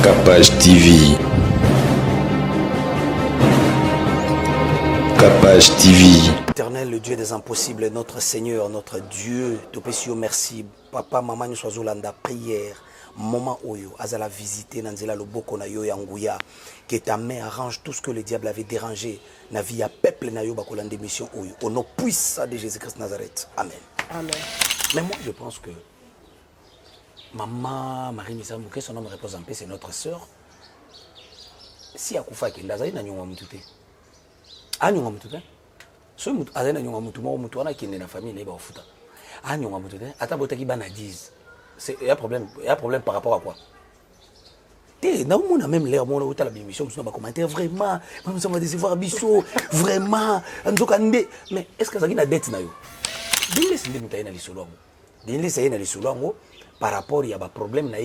Capage TV. Capage TV. Éternel, le Dieu des impossibles, notre Seigneur, notre Dieu, Topesio, merci. Papa, maman, nous sommes Zolanda, prière. Moment oyo, azala visiter Nanzela Loboko na yo yanguya, que ta main arrange tout ce que le diable avait dérangé. Na vie ya peuple na yo bakolande mission oyo. Au nom puissant de Jésus-Christ Nazareth. Amen. Amen. Mais moi, je pense que maman Marie Misambouké, son nom me repose en paix, c'est notre sœur. Si akufa ke ndazali na nyonga mutute. A nyonga mutute. So mutu azali na nyonga mutu mo mutu wana kende na famille na ba ofuta. A nyonga mutute. Ata botaki bana 10. Il y a un problème par rapport à quoi? On a même l'air, on a la émission, on a commenté vraiment, on va décevoir Bisso, vraiment, mais est-ce que ça a une dette? Par rapport à un problème,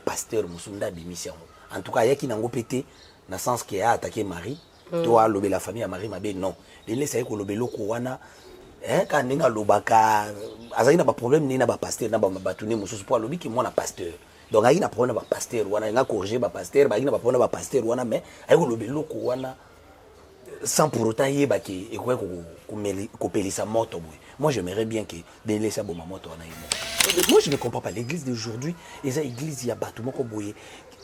pasteur, en tout cas, il y a qui n'a pas pété, dans le sens qu'il a attaqué Marie, toi, la famille à Marie, non. Il y a quand on a lobaka azali na ba problème ni na ba pasteur na ba batuni mususu po lobi ki mona pasteur donc ayi na problème ba pasteur wana nga corriger ba pasteur ba na ba problème ba pasteur wana mais ayi ko lobi loko wana sans pour autant yeba ki e ko pelisa moto boy. Moi j'aimerais bien que de laisser bon moto wana yimo. Moi je ne comprends pas l'église d'aujourd'hui, les églises ya batu moko boye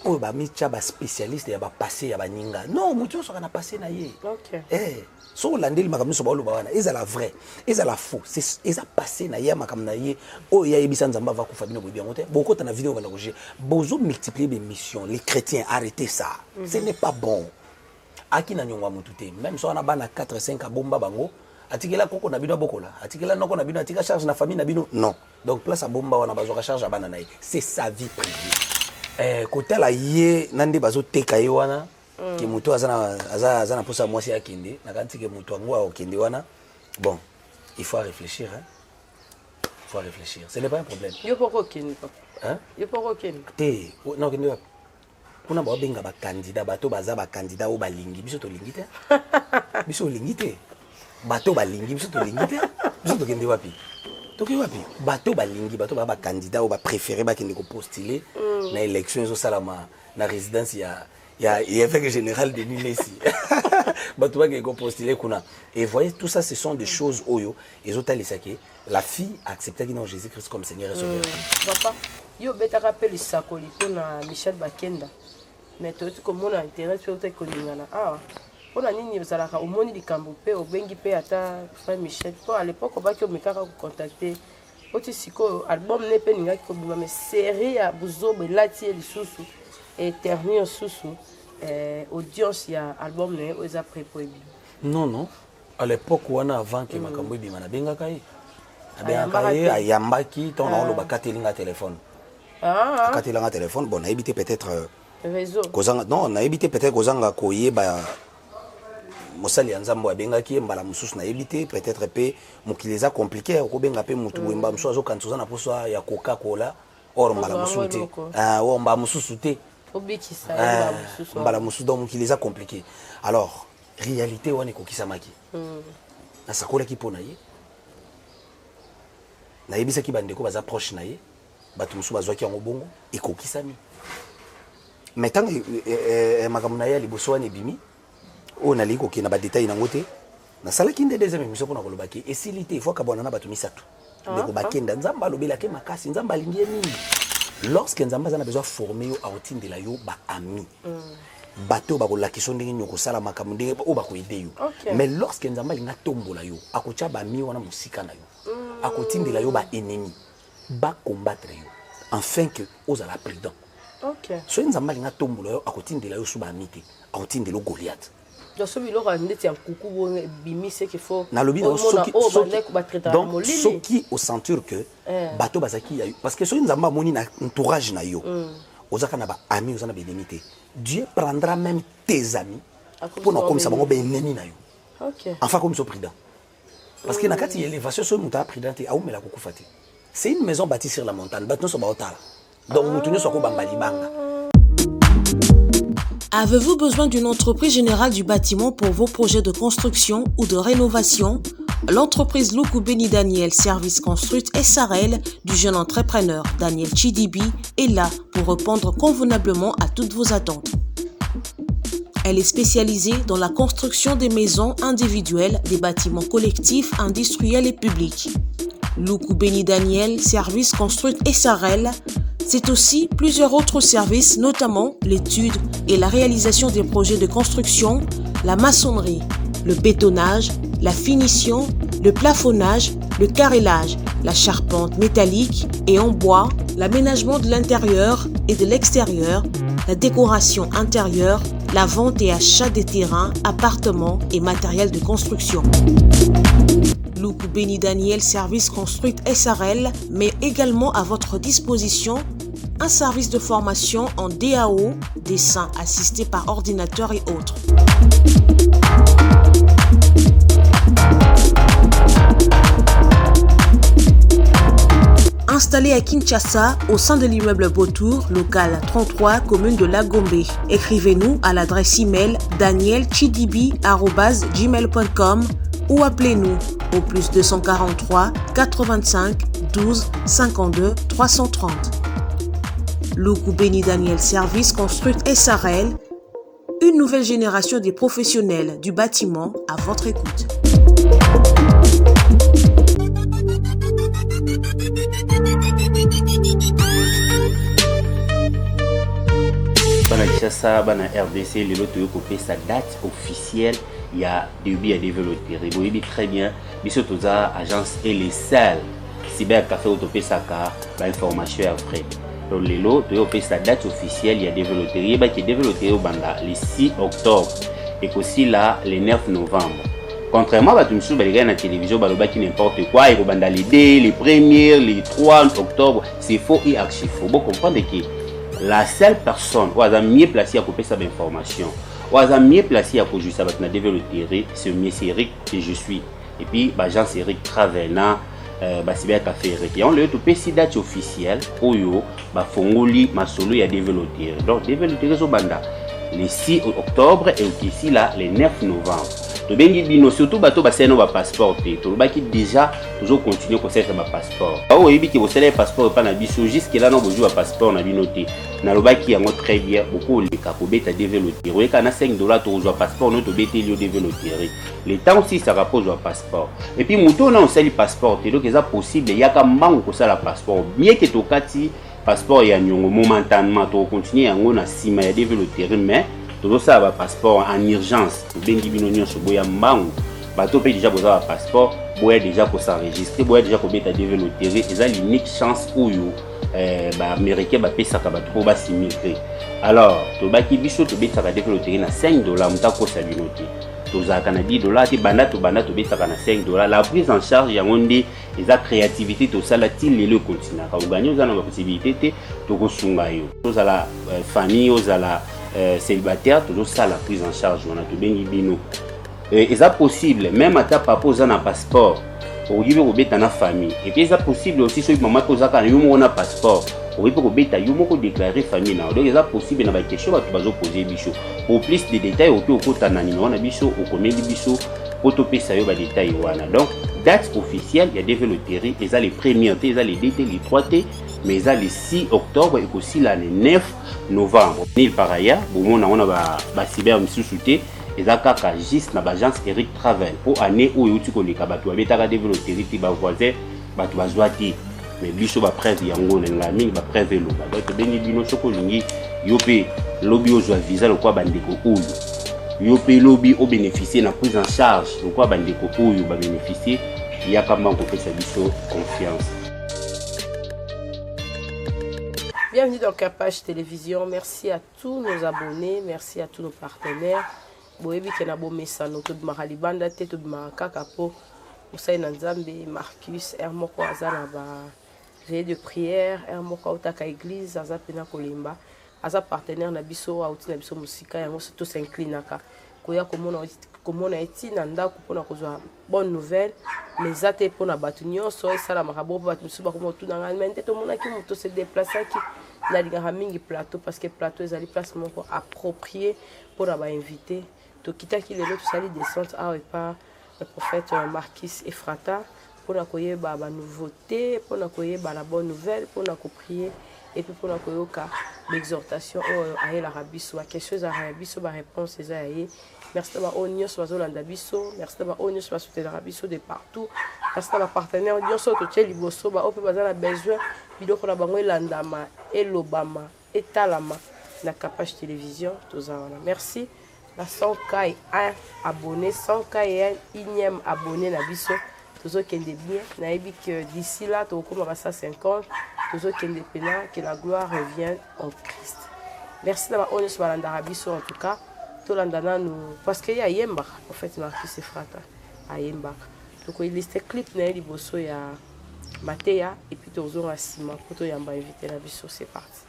o ba micha ba spécialiste ya ba passé ya ba ninga. Non, mutu so kana passé na ye. OK. So landeli makamni so ba lo ba wana ezala vrai, ezala faux. C'est eza passé na ye makamna ye o ya yebisa nzamba va ku fabino boye bien ngote. Beaucoup ta na vidéo va la roger. Bozo multiplier des missions, les chrétiens arrêtez ça. Ce n'est pas bon. Aki na nyongwa mutute. Même so na bana 4 5 abomba bango. Atikela koko na bino bokola. Atikela noko na bino atika charge na famille na bino. Non. Donc place à bomba wana bazo charge à bana na ye. C'est sa vie privée. Côté la ye nande bazo teka ye wana ki muto azana posa mwasi akende na kanti ke muto angwa okende wana. Bon, il faut réfléchir hein. Il faut réfléchir. Ce n'est pas un problème. Yo poko kende papa. Hein? Yo poko kende. Té, non kende wapi? Kuna ba benga ba candidat bato baza ba candidat o balingi biso to lingi te. Biso lingi te. Bato balingi biso to lingi te. Biso to kende wapi? Toki wapi? Bato balingi bato ba candidat o ba préféré ba kende ko postuler na élection zo salama na résidence ya évêque général de Nilesi. Bato ba ko postuler kuna. Et voyez tout ça ce sont des choses oyo ezotalisa que la fille a accepté que non Jésus-Christ comme Seigneur et Sauveur. Papa, yo beta rappel sakoli na Michel Bakenda. Mais toi tu comme on a intérêt sur te koningana. Ah. On a nini bazalaka omoni likambo pe obengi pe ata frère Michel. Pour à l'époque on va que mekaka ko contacter. Oti siko album ne pe ninga ko buma mais série ya buzobe lati lisusu éternel susu audience ya album ne oza prépoébi. Non. À l'époque on a avant que makambo bima na benga kai. Abengaka ayambaki ton on lo bakatelinga téléphone. Ah. Bakatelinga téléphone bon a évité peut-être réseau. Non, on a évité peut-être kozanga koyeba mosali ya nzambo abengaki mbala mususu na évité peut-être pe mokileza compliqué ko benga pe mutu wemba musu azo kantuza na poso ya Coca-Cola or mbala mususu te. O mbala mususu te. Obikisa mbala mususu. Mbala mususu donc mokileza compliqué. Alors, réalité wana ko kisamaki. Na sakola ki pona ye. Na yebisa ki bandeko baza proche na ye. Batu musu bazwaki yango bongo ekokisami. Mais tant makamuna ya liboso wana bimi on a liko ki na ba détail na ngote na sala ki ndé deuxième émission pona kolobaki esilité il faut ka bona na batu misatu ndeko bakenda nzamba lobela ke makasi nzamba lingi nini lorsque nzamba zana besoin former yo a otindela yo ba ami bato ba kolakisa ndenge nyoko sala makambo ndenge o ba ko aider yo mais lorsque nzamba linga tombola yo akocha ba mi wana musika na yo akotindela yo ba ennemi ba combattre yo afin que ozala prudent. OK. So nzamba linga tombola yo akotindela yo suba amite akotindela Goliath. Donc ce biloko ndeti ya kuku bo bimi c'est qu'il faut na lobi donc ce qui au ceinture que bato bazaki parce que so nzamba moni na entourage na yo ozaka na ba ami ozana ba ennemi te. Dieu prendra même tes amis pour na comme ça bango ba ennemi na yo. OK. Enfin comme so prudent. Parce que na kati élévation so muta prudent te aumela kokufa te. C'est une maison bâtie sur la montagne, bato so ba otala. Donc mutu nyo so ko bamba libanga. Avez-vous besoin d'une entreprise générale du bâtiment pour vos projets de construction ou de rénovation? l'entreprise Luku Beni Daniel Service Construite SRL du jeune entrepreneur Daniel Chidibi est là pour répondre convenablement à toutes vos attentes. Elle est spécialisée dans la construction des maisons individuelles, des bâtiments collectifs, industriels et publics. Luku Beni Daniel Service Construite SRL, c'est aussi plusieurs autres services, notamment l'étude et la réalisation des projets de construction, la maçonnerie, le bétonnage, la finition, le plafonnage, le carrelage, la charpente métallique et en bois, l'aménagement de l'intérieur et de l'extérieur, la décoration intérieure, la vente et achat des terrains, appartements et matériel de construction. Luku Beni Daniel Service Construite SRL met également à votre disposition un service de formation en DAO, dessin assisté par ordinateur et autres. Installé à Kinshasa, au sein de l'immeuble Beautour, local 33, commune de Lagombe. Écrivez-nous à l'adresse email danielchidibi@gmail.com ou appelez-nous au plus 243 85 12 52 330. Luku Beni Daniel Service Construite SRL, une nouvelle génération des professionnels du bâtiment à votre écoute. Bana Kinshasa, bana RDC, le lot de sa date officielle. Il y a début à développer. Vous voyez très bien, Bissot Toza, agence et les salles. Cyber Café Autopé Saka, information après. Donc, les lots de sa date officielle, il y a développé. Il y a développé au Banda le 6 octobre et aussi là le 9 novembre. Contrairement à tout le monde, la télévision, qui n'importe quoi, il y a les 2, les 1er, les 3 octobre, c'est faux et archi faux. Vous comprenez que la seule personne qui a mieux placé à couper cette information, qui a mieux placé à couper ça, c'est M. Eric que je suis. Et puis, Jean Eric Travena, c'est bien café Eric. On le tout si date officielle, Oyo, Fongoli, Masolo, il y a développé. Donc, développé au Banda le 6 octobre et ici là, le 9 novembre. Surtout bateau bassin va passeport to baki déjà toujours continuer ko ça ma passeport oh yebi ki bosala passeport pas na biso jusque là non bojo passeport na binoté na lobaki yango très bien beaucoup le ka ko beta développer oui kana $5 to zo passeport no to beta lio développer le temps aussi ça rappose au passeport et puis muto na on sali passeport donc ça possible yaka mbango ko sala passeport bien que to kati passeport ya nyongo momentanément to continuer yango na sima ya développer mais tout ça va passeport en urgence bengi binonio so boya mbangu bato pe déjà boza passeport boya déjà pour s'enregistrer boya déjà pour beta développer et l'unique chance où yo américain ba pesa ka bato ba s'immigré alors to baki biso to beta ka développer na $5 muta ko sa binoté to za kana $10 ti banda to beta ka na $5 la prise en charge ya ngonde eza créativité to sala ti lelo continent ka gagner za na possibilité te to ko sunga yo to za la famille aux la célibataire toujours ça la prise en charge on a tout bien bino et ça possible même à ta papa aux un passeport pour y obéter dans la famille et puis ça possible aussi sur maman aux a quand on a passeport pour y obéter yo moko déclarer famille na donc ça possible na ba question ba bazo poser bicho pour plus de détails au kota na nino na bicho au comedi bicho pour pesa yo ba détails wana donc date officielle il y a développé et ça les premiers T ça les DT les 3T mais ça les 6 octobre et aussi là le 9 novembre. Ni par ailleurs, on a cyber sous-souté et ça kaka juste na agence Eric Travel pour année où tu connais ka bato abeta développer ti ba voisin bato bazwati mais biso ba preuve yango na mingi ba preuve lo ba donc beni bino soko lingi yope lobby ozwa visa le quoi bandeko oyo yope lobby au bénéficier na prise en charge le quoi bandeko oyo ba bénéficier il y a comment ko pesa biso confiance. Bienvenue dans Capage Télévision. Merci à tous nos abonnés, merci à tous nos partenaires. Boyebi kena bo mesano to makalibanda te to makaka po Oussein Nzambe, Marcus, Hermoko azana ba veille de prière, Hermoko utaka église azapena kolimba, aza partenaire na biso auti na biso musika yango to s'inclinaka. Koya komona eti na ndako pona kozwa bonne nouvelle mais ate pona batu nyonso esala makabo batu musu bakomo tuna ngalmente to mona ki moto se déplacer ki na linga mingi plateau parce que plateau ezali place moko approprié pour ba inviter to kitaki lelo to sali descente a pas le prophète Marquis Ephrata, pour la nouveauté, pour la bonne nouvelle, pour la prier et puis pour l'exhortation à l'Arabie, quelque chose à l'Arabie, la réponse est à merci d'avoir onion sur l'Andabiso, merci d'avoir onion sur l'Arabie de partout, merci d'avoir partenaire onion sur tout le liboso, on peut avoir besoin vidéo qu'on a besoin l'Andama et l'Obama et Talama la capage télévision tous merci la 100K 1 abonné 100K 1e abonné na biso tous qui est bien naïbi que d'ici là tu comme à 150 tous qui est pénal que la gloire revienne en Christ merci d'avoir onion sur l'Arabie en tout cas nous parce qu'il y a Yemba en fait Marquis Ephrata à Yemba donc il liste clip na liboso ya Matéa et puis toujours à Sima pour toi yamba inviter la biso c'est parti.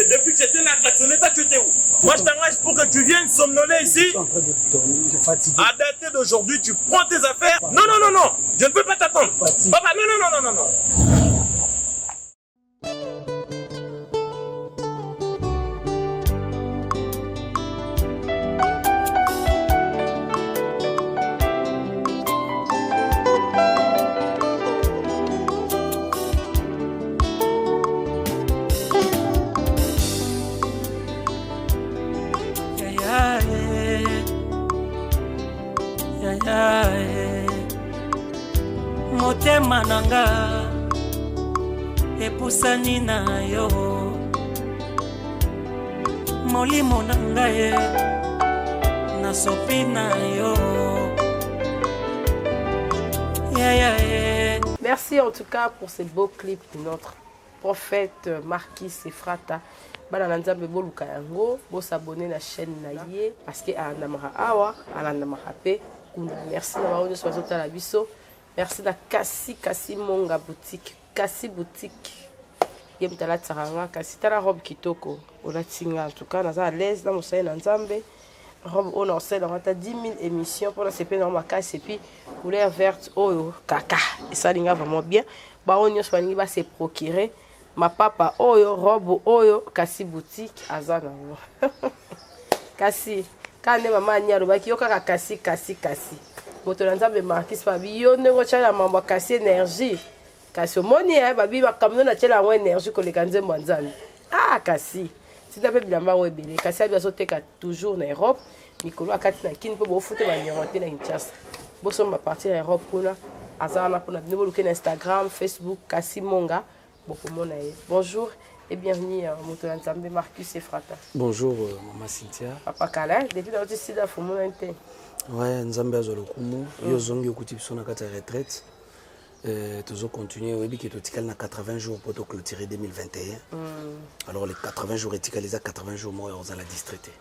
Depuis que j'étais là, tu étais où? Moi je t'engage pour que tu viennes somnoler ici. Je suis en train de dormir, je suis fatigué. À dater d'aujourd'hui, tu prends tes affaires. Non, non, non, non, je ne peux pas t'attendre. Papa, non, non, non, non, non, non. Motema nanga epusani na yo molimo nanga nasopi na yo Merci en tout cas pour ce beau clip de notre prophète Marquis Ephrata. Bana nzambe boluka yango bo s'abonner na chaîne na ye parce que anamara awa anamara pe merci na baono sozo la biso. Merci na Kassi Monga boutique, Kassi boutique. Yem tala tsaranga Kassi tala robe kitoko. Ola tinga en tout cas naza à l'aise dans mon sein nzambe. Robe on en sait dans 10 000 émissions pour la CP dans ma casse et puis couleur verte oyo kaka. Et ça linga vraiment bien. Ba on yo soigner va se procurer ma papa oyo robe oyo Kassi boutique azana. Kassi quand maman nya robaki yo kaka Kassi. Moto nzambe Marquis Fabi yo ndeko chala mambo kasi énergie kasi moni babi bakamno na chala wa énergie ko lekanze mwanzani kasi sita pe bilamba webele kasi abi azoteka toujours na Europe mikolo akati na kini po bo foto ba nyorote na Kinshasa bo somba partir na Europe kuna azana pona bino luke na Instagram Facebook Kassi Monga bo komona ye bonjour et bienvenue moto nzambe Marquis Ephrata. Bonjour maman Cynthia. Papa Kala depuis dans ce sida fumona nte. Ouais, nzambe azolo kumu yo zongi okuti biso na kata retraite toujours continuer oui que totikali na 80 jours pour clôturer 2021 alors les 80 jours etikali les 80 jours moi on la distraité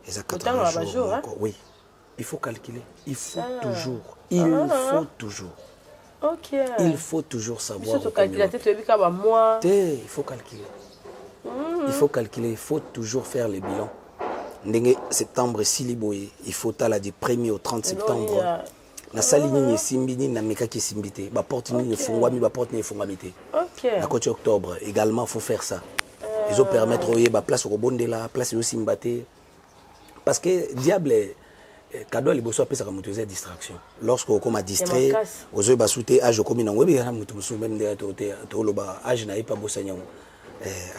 les 80 jours oui il faut calculer il faut toujours OK il faut toujours savoir il faut calculer il faut toujours faire les bilans. Septembre siliboye il faut tala du 1er au 30 septembre na sali nini simbini na meka ki simbité ba porte nini fongwami ba porte ni fongwamité na côté octobre également faut faire ça ils ont permettre oyer ba place au bondela place au simbaté parce que diable cadeau liboso apesa ka mutu za distraction lorsque on m'a distrait ozo ba souté age comme na webi na mutu musu même de to loba age na ipa bosanya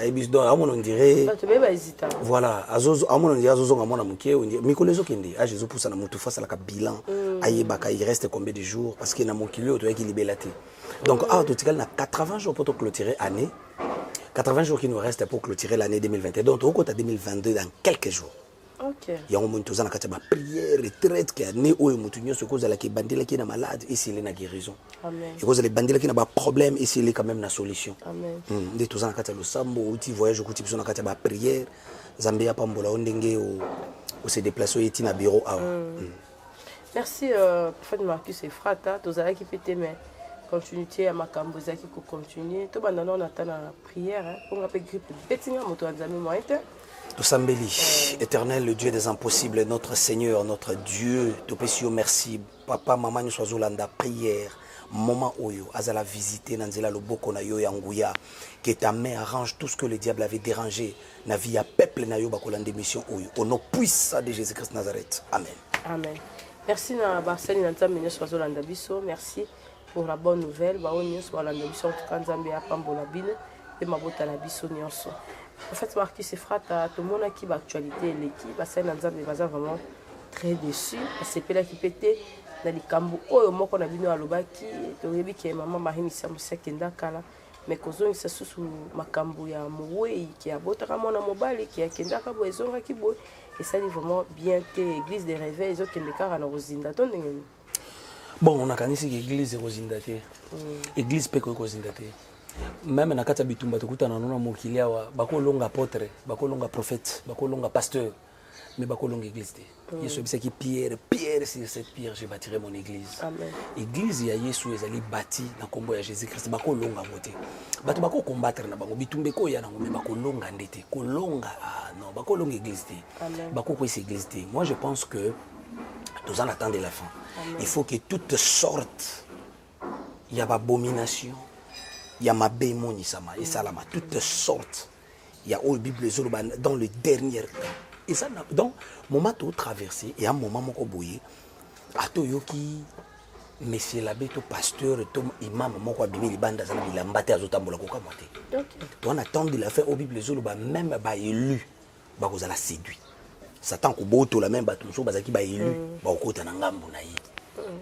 aibis donc on dirait voilà azozo on dirait azozo ngamona mukie on dirait mikolezo kende age zo poussa na mutu face à la bilan ayebaka il reste combien de jours parce que na mokilio to yaki libelaté donc total na 80 jours pour clôturer année 80 jours qui nous restent pour clôturer l'année 2021 donc au côté 2022 dans quelques jours. OK. Ya on monte na kati ba prière retraite qui année oyo mutu nyoso ko zala ki bandela ki na malade ici il est na guérison. Amen. Et ko zala bandela ki na ba problème ici il est quand même na solution. Amen. Nde tozana kati lo sambo uti voyage ko tipiso na kati ba prière Zambia pambola ondenge o se déplacer yeti na bureau awa. Merci prophète Marquis Ephrata tozala ki pété mais continuité à makambo zaki ko continuer to banda on attend la prière pour nga pe grippe betinga moto nzambe mo ete. Tosambeli, éternel, le Dieu des impossibles, notre Seigneur, notre Dieu, Topesio, merci. Papa, maman, nous sois Zolanda, prière. moment oyo azala visiter nanzela loboko na yo ya nguya, que ta main arrange tout ce que le diable avait dérangé na vie ya peuple na yo bakolanda mission oyo au nom puissant de Jésus-Christ Nazareth. Amen. Amen. Merci na Barsani Nzambe nyonso bazolanda biso. Merci pour la bonne nouvelle. Ba nyonso balanda biso en tout cas Nzambe apambola bino et mabota la biso nyonso. En fait, Marquis Sefrata, tout le monde qui va actualité l'équipe, Barsani Nzambe baza vraiment très déçu. C'est pela qui pétait dans les cambo oyo moko na bino alobaki to yebi ke maman Marie Missa Musekenda kala mais kozo isa susu makambo ya mowe qui abota ka mona mobali qui akenda ka boezonga ki boy et ça dit vraiment bien te église des réveils ils ont kende kara na rozinda to ndenge. Bon, on a kanisi que église rozinda te. Église pe ko rozinda te. Même na kata bitumba tukuta na nona mokili awa bako longa apôtre, bako longa prophète, bako longa pasteur. Mais bako longa église te. Yesu bisa ki Pierre, sur cette pierre je bâtirai mon église. Amen. Église ya Yesu ezali bâti na kombo ya Jésus-Christ bako longa moté. Bato bako combattre na bango bitumbe ko ya na ngombe bako longa ndete. Ko longa non, bako longa église te. Bako ko église te. Moi je pense que nous en attendons la fin. Amen. Il faut que toutes sortes il y a abomination, il y a mabémoni sama et salama toutes sortes. Il y a au Bible dans le dernier temps. Et ça, donc, moment où traversé, et à un moment où boye, à tout yoki, monsieur l'abbé, tout pasteur, tout imam, mon quoi bimi libanda, ça il a mbatté à zotambola koka moté. On attend de la faire au Bible zolo, même ba élu, ba vous la séduit. Satan ko boto la même batou, so bazaki ba élu, ba okota na ngambo na yi.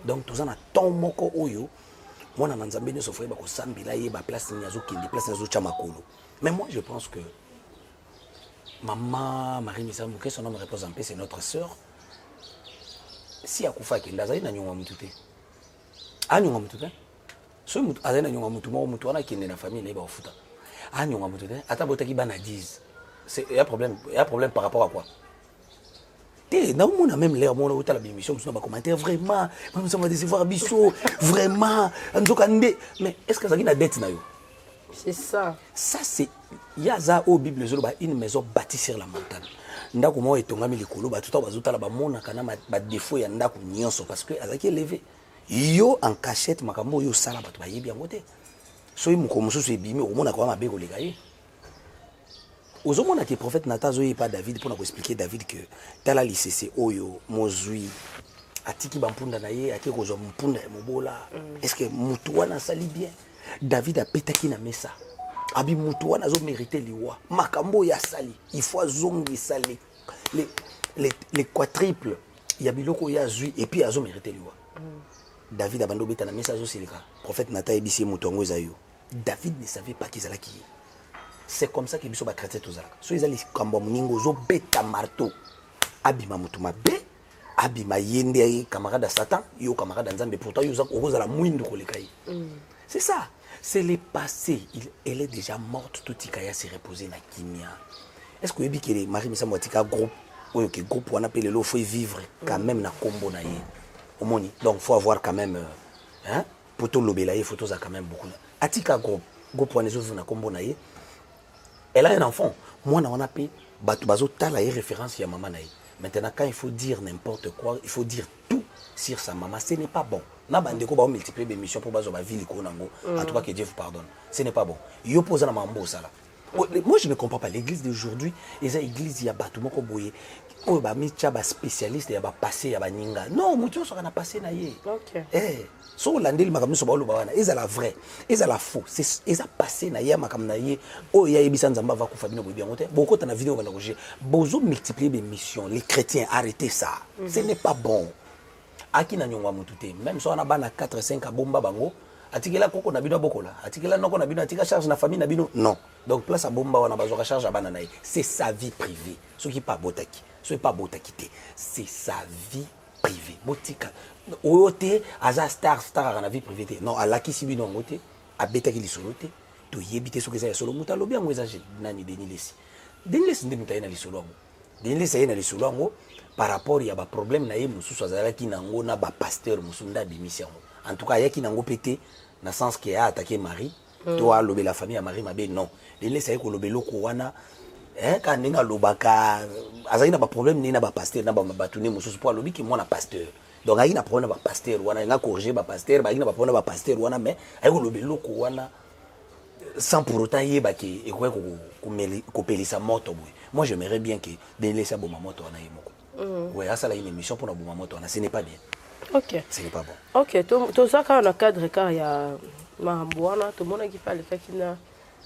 Donc tout ça na ton moko oyo, moi na nzambe ne sofre ba ko sambila ye ba place ni azo kindi, place azo chamakolo. Mais moi je pense que Maman Marie Missa Muke, son nom me repose en paix, c'est notre sœur. Si akufa kenda zaina nyonga mutute. Anyonga mutute. So mutu azana nyonga mutu mo mutu wana kende na famille na ba ofuta. Anyonga mutute. Ata botaki bana 10. C'est il y a problème par rapport à quoi? Té na mona même l'air mona utala bémission so ba commentaire vraiment, même ça va décevoir biso, vraiment. Nzoka ndé, mais est-ce que ça gina dette na yo? C'est ça. Ça c'est yaza au Bible zolo ba une maison bâtie sur la montagne. Ndako mo etongami likolo ba tuta bazotala ba mona kana ba défaut ya ndako nyonso parce que azaki élevé. Yo en cachette makambo yo sala batu ba yebi yango te. So yi muko mususu ebimi o mona kwa mabe ko leka ye. Ozomona que prophète Nathan zo yi pa David pour nous expliquer David que tala lisese oyo mozui atiki ba mpunda na ye ake ko zo mpunda ya mobola. Est-ce que mutu wana sali bien? David a pétaki na mesa. Abi mutu wana zo mériter liwa. Makambo ya sali. Il faut zongi sali. Les quadruples. Il y a biloko ya zui et puis azo mériter liwa. David a bando beta na mesa zo silika. Prophète Nathan ebisi mutu ngo zayo. David ne savait pas qu'ils allaient qui. C'est comme ça que biso ba chrétien tozala. So ils allaient kambo muningo zo beta marteau. Abi mamutu mabe. Abi mayende camarade Satan, yo camarade Nzambe pourtant yo za kozala mwindu kolekai. C'est ça. C'est le passé. Elle est déjà morte. Tout Ikaya s'est reposé na Kimia. Est-ce que vous que les Marie Missa Mouatika groupe, ou que groupe on appelle le faut vivre quand même na combo na yé. Au moni. Donc faut avoir quand même hein pour tout l'obéla il faut tout ça quand même beaucoup. Atika groupe on est na combo na yé. Elle a un enfant. Moi on appelle batu bazo tala yé référence ya maman na yé. Maintenant quand il faut dire n'importe quoi, il faut dire tout sur sa maman, ce n'est pas bon. Na bandeko ba multiplier des missions pour bazo ba ville ko nango. En tout cas que Dieu vous pardonne. Ce n'est pas bon. Yo pose na mambo ça là. Moi je ne comprends pas l'église d'aujourd'hui, les églises ya batu moko boye. Oh ba micha ba spécialiste ya ba passé ya ba ninga. Non, mutu so kana passé na ye. OK. Eh, so landeli makamno so ba lo ba wana. Eza vrai, eza la faux. C'est eza passé na ye makam na ye. Oh ya yebisa nzamba va kufa bino boye bien ngote. Boko ta na vidéo ba roger. Bozo multiplier des missions. Les chrétiens arrêtez ça. Ce n'est pas bon. Aki na nyongwa mutute même so na bana 4 5 bomba bango atikela koko na bino bokola atikela noko na bino atika charge na famille na bino non donc place à bomba wana bazoka charge à bana nae c'est sa vie privée ce qui pas botaki ce pas botaki te c'est sa vie privée botika oyote aza star na vie privée te non alaki si bino ngote abetaki lisolo te to yebite so que ça solo muta lobi ngo eza nani denilesi ndi mutaina lisolo ngo denilesi yena lisolo ngo par rapport il y a ba problème na ye mususu azalaki nango na ba pasteur musunda bimission en tout cas yaki nango pété na sens que a attaqué Marie toi lobé la famille à Marie mabe non les ça ko lobé loko wana quand ninga lobaka azali na ba problème ni na ba pasteur na ba batuni mususu pour lobi ki mona pasteur donc ayi na problème ba pasteur wana nga corriger ba pasteur ba na ba problème ba pasteur wana mais ayi ko lobeloko wana sans pour autant yeba ke ekwe ko pelisa moto boy. Moi j'aimerais bien que Daniel sa boma moto wana yemoko. Ouais, ça là une émission pour na boma moto wana, ce n'est pas bien. OK. Ce n'est pas bon. OK, to ça quand on cadre car ya Mahamboana, tout le monde qui parle qui na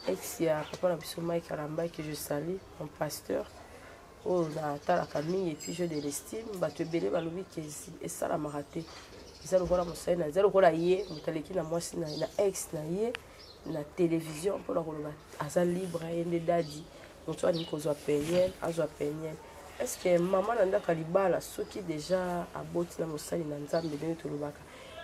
ex ya papa na biso Mike Aramba que je salue, mon pasteur. Oh na tala famille et puis je de l'estime, ba te belé ba lobi kezi et ça la maraté. Ça le voilà mon sai na zero kola yé, mutaleki na moi na ex na yé na télévision pour la koloba aza libre ende dadi. Donc toi niko zo penyel, azo penyel. Est-ce que maman nanda kalibala soki déjà aboti na mosali na nzambe de tolobaka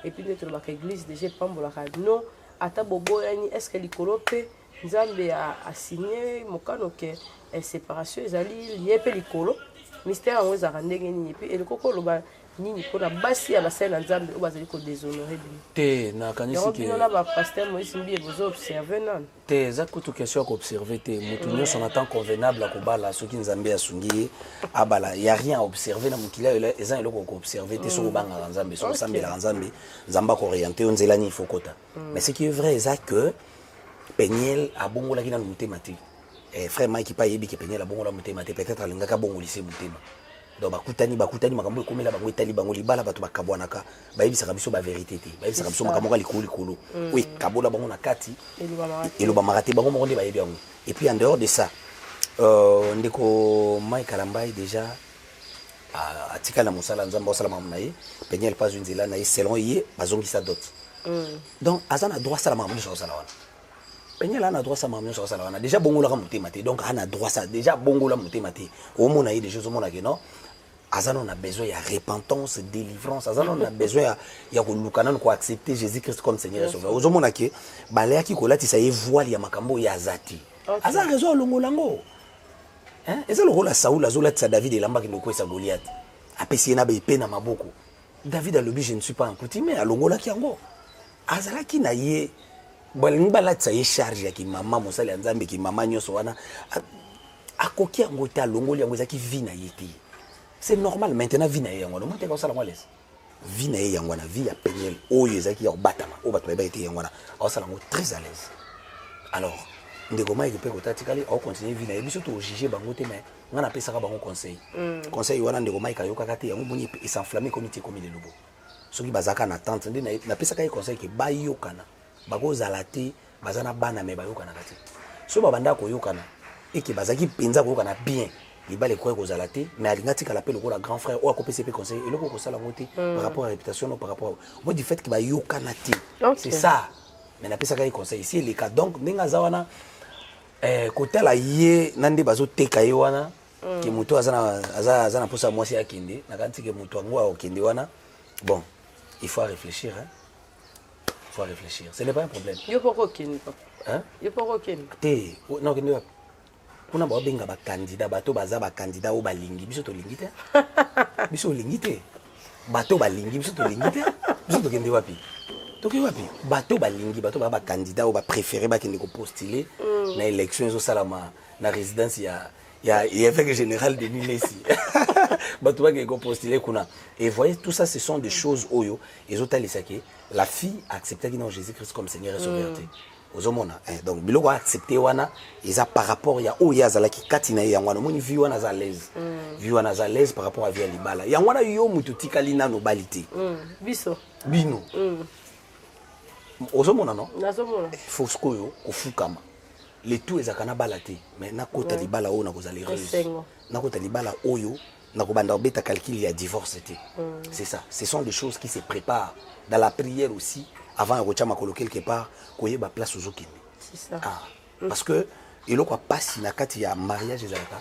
et puis de tolobaka église déjà pambola non ata bobo yani est-ce que likolo pe nzambe a signé mokano que séparation ezali lié pe likolo mystère en oza ndenge nini pe et le koko loba nini pona basi ya basali na nzambe obazali ko déshonorer bi te na kanisi ke na ba pasteur Moïse Mbi bozo observer non te za kutu question ko observer te mutu nyonso na temps convenable ko bala soki nzambe asungi abala y a rien à observer na mukila eza eloko ko observer te so banga nzambe so sambela nzambe nzamba ko orienter onzela ni fokota mais ce qui est vrai c'est que Peniel a bongola kina mutema te frère Mike pa yebi ke Peniel a bongola mutema te peut-être alingaka bongolise mutema donc bakutani makambo ekomela bango etali bango libala bato bakabwanaka bayebisaka biso ba vérité te bayebisaka biso makambo ka likolo oui kabola bango na kati eloba marate bango moko nde bayebi yango et puis en dehors de ça ndeko Mike Alambai déjà atikala mosala nzamba osala mamu na ye Peniel pas une zela na ye selon ye bazongisa dot donc azana droit sala mamu so sala wana Peniel a droit ça mamu so sala wana déjà bongola ka mutema te donc ana droit ça déjà bongola mutema te au mona ye des choses au mona que non Azan on a besoin de repentance, délivrance. Azan on a besoin de accepter Jésus-Christ comme Seigneur et Sauveur. Aux hommes qui balaya qui kolati ça y voile ya makambo ya zati. Azan raison longo lango. Hein? Et ça le rôle à Saoul, Azola tsa David et lamba qui nous sa Goliath. Apesi na be pena maboko. David a lobi je ne suis pas un coutumier à longo la ki yango. Azala ki na ye balingba tsa ye charge ya ki mama mosali nzambe ki mama nyoso wana. Akoki yango ta longo yango za ki vi na yete. C'est normal maintenant vie na yango no monte ko sala ngolese vie na yango na vie ya Peniel oyo ezaki ya batama o bato ba été yango na o sala ngo très à l'aise alors ndeko mai ke ko tatikali o continuer vie na biso to juger bango te mais ngana pesa ka bango conseil conseil wana ndeko mai ka yoka kate yango moni et s'enflammer comité comme le lobo soki bazaka na tante nde na pesa ka conseil ke ba yokana bako zalate bazana bana me ba yokana kate so babanda ko yokana et que bazaki penza ko yokana bien libale quoi aux alaté mais alingati kala pe le grand frère ou akopé CP conseil et le ko sala ngoti par rapport à la réputation non par rapport au du fait que ba yokanati c'est ça mais na pesa ka conseil ici les cas donc ninga zawana côté la yé nandi bazo teka wana ki muto azana posa mwasi akinde na kanti ke muto ngwa okinde wana bon il faut réfléchir hein il faut réfléchir ce n'est pas un problème yo poko kinde hein yo poko kinde te non kinde kuna ba benga ba candidat bato baza ba candidat o balingi biso to lingi te biso lingi te bato balingi biso to lingi te biso to kende wapi bato balingi bato ba candidat o ba préféré ba kende ko postuler na élection zo salama na résidence ya évêque général de Nilesi bato ba ko postuler kuna et voyez tout ça ce sont des choses oyo ezotali sake la fille acceptait que non Jésus-Christ comme Seigneur et Sauveur. Ozomona donc biloko accepter wana eza par rapport ya oya zala ki katina ya ngwana moni vi wana za l'aise vi wana za l'aise par rapport à via libala ya ngwana yo mutu tikali na no balité biso bino ozomona non nazomona faut skoyo kufukama le tout ezakana balate mais na kota libala o na kozali heureuse na kota libala oyo na kobanda obeta calcul ya divorce té c'est ça ce sont des choses qui se préparent dans la prière aussi avant de retirer ma colo quelque part koye ba place aux okini c'est ça parce que eloko pasi na kati ya mariage ezalaka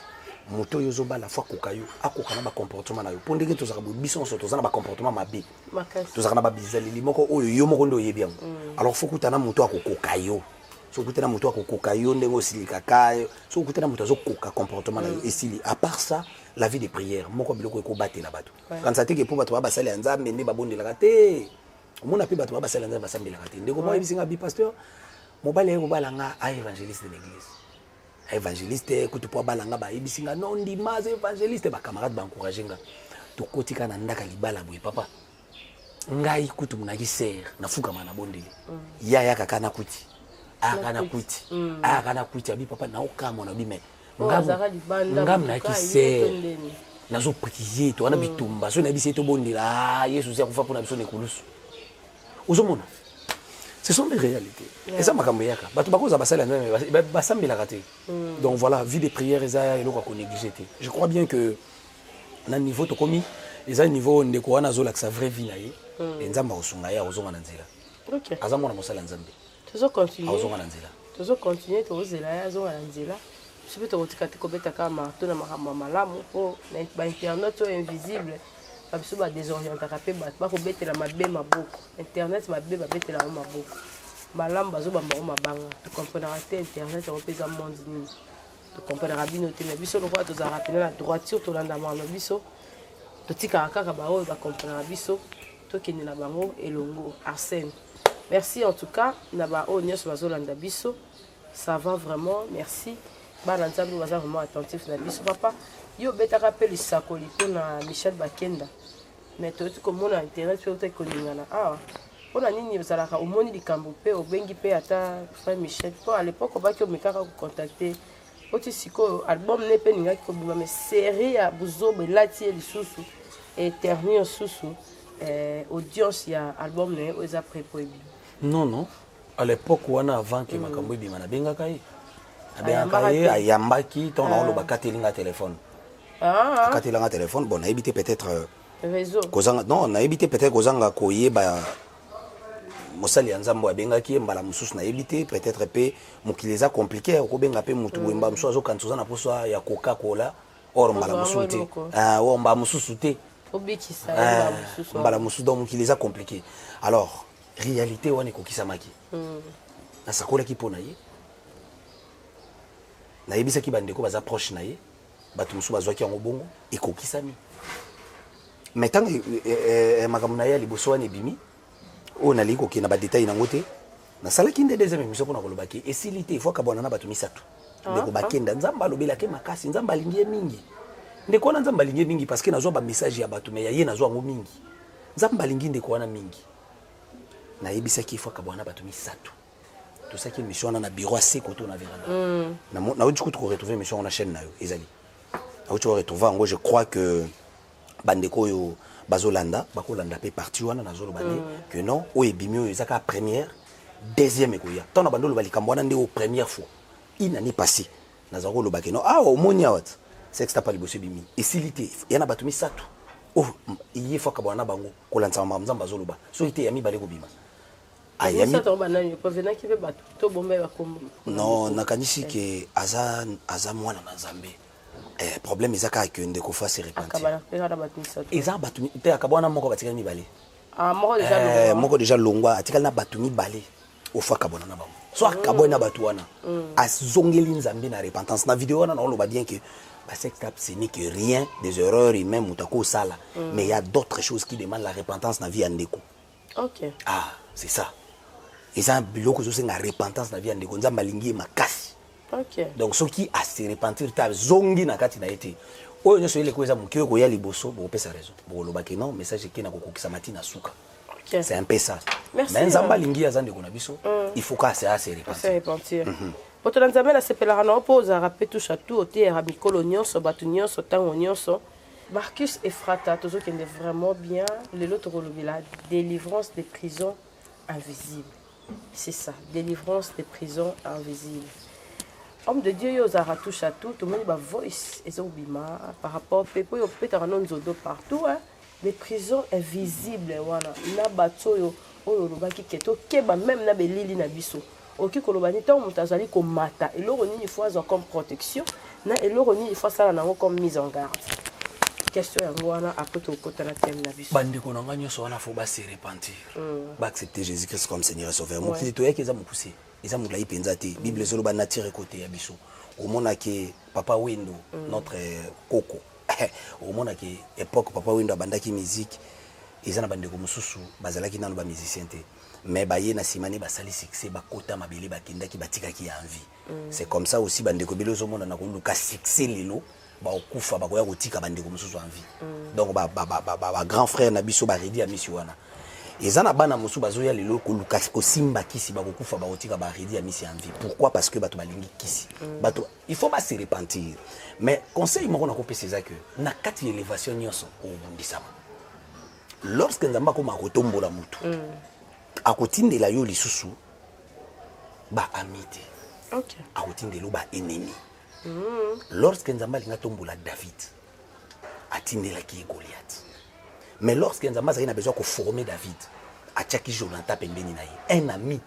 moto yozo ba la fois kokayo akokana ba comportement na yo pondenge to zaka biso so to zana ba comportement mabe to zaka na ba bizali moko oyo yo moko ndo yebi yango alors faut kutana moto akokokayo so kutana moto akokokayo ndenge osilika kayo so kutana moto azokoka comportement na yo esili à part ça la vie de prière moko biloko ekobatela bato quand ça teke po bato ba basali nzambe ndi babondelaka te mona pe bato ba basala nzambe basambela kati ndeko mo ebisinga bi pasteur mobale ko balanga a évangéliste de l'église a évangéliste ko to po balanga ba ebisinga non ndimaze évangéliste ba camarade ba encourager nga to kotika na ndaka libala boye papa ngai kutu munaki ser nafuka mana bondeli ya ya kaka na kuti akana kuti akana kuti abi papa na okamo na bime ngam na ki ser nazo prier to ana bitumba so na bise to bondela Yesu ya kufa pona biso ne kulusu uzomona ce sont des réalités et ça makambo yaka bato bakoza basala na basambela raté donc voilà vie de prière eza eloko ko négliger. Je crois bien que na niveau to komi eza niveau ndeko wana zo la sa vraie vie na ye nzamba osunga ya ozonga na nzela OK azamona mosala nzambe tuzo continuer ozonga na nzela tuzo continuer to ozela ya zonga na nzela sipe to kotikati ko beta kama to na makambo malamu po na internet invisible babiso ba désorientaka pe bat ba ko betela mabe maboko internet mabe ba betela maboko malamu bazo ba mabanga to comprendre te internet on pesa monde ni to comprendre bino te na biso lokwa to za rappeler la droiture to landa mwana biso to tika kaka ba o ba comprendre biso to kende na bango elongo Arsène. Merci en tout cas na ba o nyos bazo landa biso ça va vraiment merci ba nzambe baza vraiment attentif na biso papa yo beta rappel sakoli pona Michel Bakenda mais to tout comme on a intérêt sur te koningana ah on a nini bazalaka omoni likambo pe obengi pe ata frère Michel po à l'époque ba ki omekaka ko contacter oti siko album ne pe ninga ko bima mais série ya buzobe lati lisusu éternel susu audience ya album ne oza prépoé non à l'époque wana avant que makambo bima na benga kai abengaka ayambaki to na lo bakatelinga téléphone akatelinga téléphone bon a évité peut-être réseau kozanga non on a évité peut-être kozanga koyeba mosali nzambo abengaki mbala mususu na évité peut-être pe mukileza compliqué okobenga pe mutu wemba mususu azokantuza na poso ya Coca-Cola or mbala mususu te o mbala mususu te obikisa mbala mususu donc mukileza compliqué alors réalité wana kokisamaki na sakola ki pona ye na yebisa ki bandeko baza proche na ye batu mususu bazwaki yango bongo ekokisami mais tant makambo na ye liboso wana ebimi oyo nalii kokenda badetail nango te nasalaki nde deuxième émission mpona kolobaki esili te ifo kabwana na bato misato ndeko bakenda nzambe alobelaki makasi nzambe alingi ye mingi ndeko wana nzambe alingi ye mingi parce que nazwa bamessage ya bato me ya ye nazwa yango mingi nzambe alingi ndeko wana mingi nayebisaki ifo kabwana bato misato tosaki émission wana na bureau ase koto na veranda nauti kutu koretrouve émission wana chaîne na yo ezali nauti koretrouve yango je crois que bandeko oyo bazolanda bakolanda pe parti wana nazolo bane que non o ebimi oyo ezaka première deuxième ekoya tant na bandolo balikambo wana nde o première fois une année passée nazako loba que non ah omoni awat c'est que pas liboso bimi esilité yana bato misato oh iye fois kabwana bango kolanza mamza bazoloba so ite yami bale kobima ayami ça tomba na yo provenant qui veut bato to bombe ba kombo non nakanisi que aza mwana na Nzambe problème ezaka que ndeko fa se repentir eza batu te akabwana moko batikali mibale moko déjà longwa atikali na batu mibale ofa kabona na bango so akabona batu wana azongeli Nzambe na repentance na vidéo wana on le voit bien que sex tape ce n'est que rien des erreurs et même utako sala mais il y a d'autres choses qui demandent la repentance na vie andeko OK c'est ça eza biloko zo senga repentance na vie andeko Nzambe alingi makasi. OK. Donc ce qui a se repentir ta zongi na kati na été. Oyo nyoso ile koza mukio ko ya liboso bo pesa raison. Bo loba ke non message ke na kokokisa matina suka. OK. C'est un peu ça. Merci. Mais Nzamba lingi azande ko na biso. Il faut ka se repentir. Se repentir. Poto Nzambe la sepelaka na opoza rapé touche à tout oté ya mikolo nyonso batu nyonso tango nyonso. Marcus Efrata tozo kende vraiment bien le lot la délivrance des prisons invisibles. C'est ça, délivrance des prisons invisibles. Homme de Dieu, yo zara touche à tout, tout le monde va voice et zobima par rapport pepo yo peut-être non zodo partout hein, des prisons invisibles voilà, na bato yo oyo lobaki keto keba même na belili na biso. Oki kolobani tant mutazali ko mata et loro nini faut avoir comme protection, na et loro nini faut ça na comme mise en garde. Question yango wana après to kota na thème na biso. Bande ko nanga nyoso wana faut ba se repentir. Ba accepter Jésus-Christ comme Seigneur et Sauveur. Mo kili to yake za mukuse. Eza mulai penza te Bible zolo ba natire côté ya biso omona ke papa Wendo notre koko omona ke époque papa Wendo abandaki musique eza na bandeko mususu bazalaki nanu ba musicien te mais baye na simani basali succès bakota mabele bakendaki batikaki ya envie c'est comme ça aussi bandeko belo zomona na koluka succès lelo ba okufa bakoya kotika bandeko mususu envie donc ba grand frère na biso ba redi ya mission wana ezana bana musu bazoya lelo koluka kosimba kisi bakokufa bakotika baredi ya misi en vie. Pourquoi? Parce que bato balingi kisi. Bato il faut pas se repentir. Mais conseil moko na kopesa c'est que na kati élévation nyonso obundisama. Lorsque nzamba ko makotombola mutu. Akotindela yo lisusu ba amite. OK. Akotindela ba ennemi. Lorsque nzamba linga tombola David atindela ki Goliath. Mais lorsque Nzamba a besoin de former David, à Tchaki Jonathan Pembeni naïe, un ami,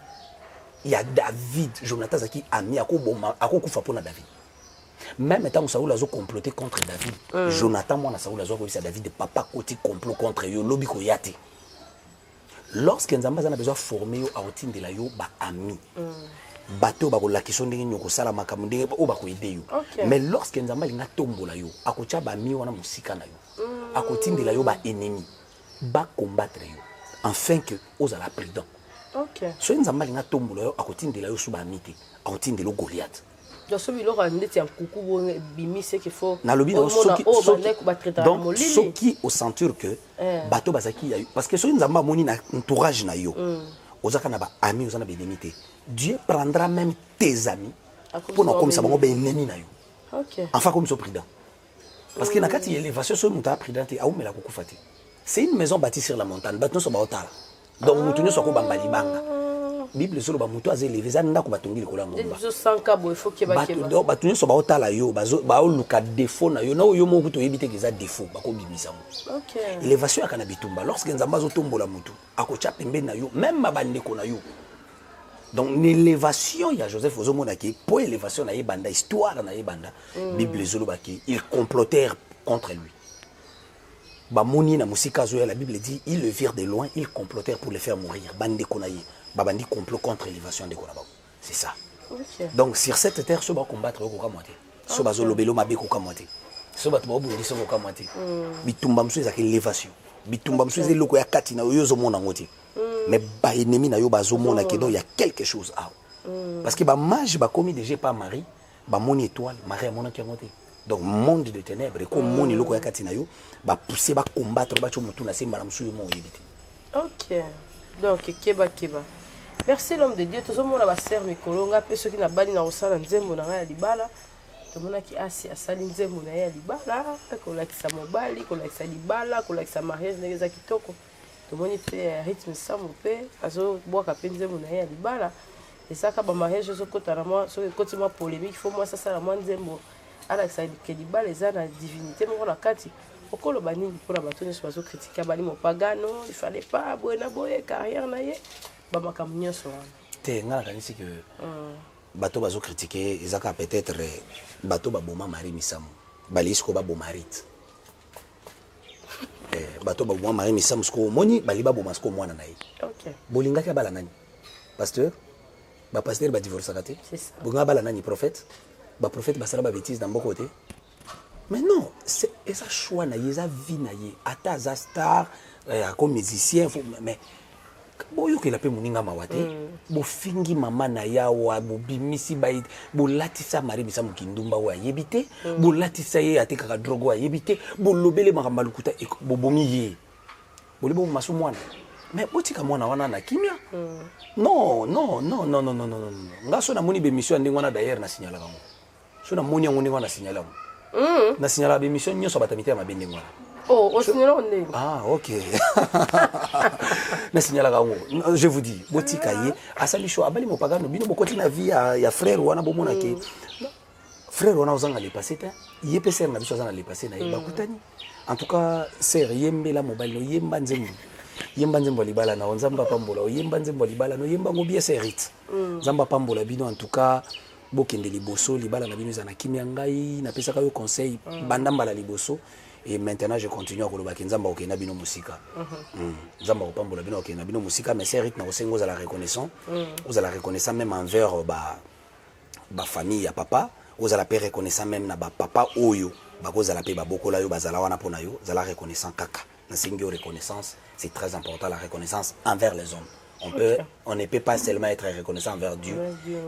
il y a David, Jonathan Zaki ami, à Koufa pour David. Même étant Saoul a comploté contre David, Jonathan, moi, Saoul a dit David, de papa côté complot contre yo, lobby koyate. Lorsque Nzamba a besoin de former yo, à Otin de la yo, ba ami. Bateau ba la question de nyoko sala makamunde o ba ko aider yo. Mais lorsque Nzamba linga tombola yo, akocha ba mi wana musika na yo. Akotindela yo ba ennemi ba combattre yo afin que ozala prudent. OK. So Nzamba linga tombola yo akotindela yo suba mite, akotindela Goliath. Donc ce biloko ndeti ya kuku bo bimise qu'il faut. Na lobi na soki au ceinture que bateau bazaki ya parce que so Nzamba moni na entourage na yo. Ozaka na ba ami ozana ba ennemi te. Dieu prendra même tes amis pour nous comme ça bango ba ennemi na yo. OK. Enfin comme so prudent. Parce que nakati élévation sur muta prudent et aumela kokufati. C'est une maison bâtie sur la montagne, bateau so ba otala. Donc mutunyo so ko bambali banga. Bible solo ba mutu aze lever zanda ko batongi likola ngomba. Des sanka bo il faut que ba keba. Donc batunyo so ba otala yo ba oluka défaut na yo na yo mo kuto yebite ke za défaut ba ko bimisa mo. OK. Élévation ya kana bitumba lorsque nzamba zo tombola mutu akocha pembe na yo même mabande ko na yo. Donc l'élévation il y a Joseph Ozomona qui pour élévation na yebanda histoire na yebanda Bible solo ba ki ils complotèrent contre lui. Ba moni na musika zo la Bible dit ils le virent de loin, ils complotèrent pour le faire mourir. Bande ko na ye. Babandi complot contre l'élévation de Konaba. C'est ça. OK. Donc sur cette terre, ce va combattre au Kokamote. Ce va lobelo mabe Kokamote. Ce va tout bondi so Kokamote. Bitumba msu ezaki élévation. Bitumba msu ezeli loko ya kati na yo zo mona ngote. Mais ba ennemi na yo bazo mona que donc il y a quelque chose à. Parce que ba mage ba commis déjà pas Marie, ba moni étoile, Marie mona ki ngote. Donc monde de ténèbres comme moni loko ya kati na yo, ba pousser ba combattre ba chomutu na semba na msu yo mo yebite. OK. Donc keba. Merci l'homme de Dieu. Tout le monde a serre mikolonga pe ceux qui na bali na osala nzembo na ya libala. To mona ki asi asali nzembo na ya libala, ko lakisa mobali, ko lakisa libala, ko lakisa mariage na za kitoko. To moni pe rythme sambo pe azo boaka pe nzembo na ya libala. Et ça ka ba mariage so kota na moi, so koti moi polémique, faut moi ça la moi nzembo. Ala sa ke libala eza na divinité mo na kati. Okolo banini pour la bato nyonso bazo critiquer bali mo pagano, il fallait pas boena boye carrière na ye. Bamakam nyonso wana. Te ngala kanisi que bato bazo critiquer ezaka peut-être bato baboma mari misamu. Balisko baboma rit. Bato baboma mari misamu sko moni bali baboma sko mwana na ye. OK. Bolingaki bala nani? Pasteur? Ba pasteur ba divorce kate? C'est ça. Bonga bala nani prophète? Ba prophète basala ba bêtise dans beaucoup côté. Mais non, c'est ça choix na yeza vie na ye. Ata za star comme musicien mais boyo ke la pe muninga mawate. Bo fingi mama na yawa bo bimisi ba bo latisa mari bisa mukindumba wa yebite. Bo latisa ye atekaka drogo wa yebite. Bo lobele makambalukuta bo bomi ye. Bo lebo masu mwana. Mais botika mwana wana na kimia. Non. Nga so na moni be mission ndenge wana d'ailleurs na signala kango. So na moni ngoni wana signala kango. Na signala be mission nyoso batamite ya mabende ngwana. Oh, au signala on. Ah, OK. Na signala kango. Je vous dis, botika ye asali sho abali mo pagano bino bokoti na vie ya frère wana bomona ke. Frère wana ozanga le passé ta. Yé pesa na biso ozanga le passé na yeba kutani. En tout cas, sœur yembe la mobile yemba nzembo. Yemba nzembo libala na nzamba pambola yemba nzembo libala no yemba ngobia serit nzamba pambola bino en tout cas bokende liboso libala na bino za na kimia ngai na pesa ka yo conseil bandamba la liboso et maintenant je continue à koloba nzamba okena bino musika nzamba pambola bino okena bino musika mais serit na osengo za la reconnaissance vous la reconnaissant même envers ba famille ya papa vous la paix reconnaissant même na ba papa oyo ba kozala pe ba bokola yo bazala wana pona yo za la reconnaissant kaka. La reconnaissance, c'est très important, la reconnaissance envers les hommes. On ne peut pas seulement être reconnaissant envers Dieu,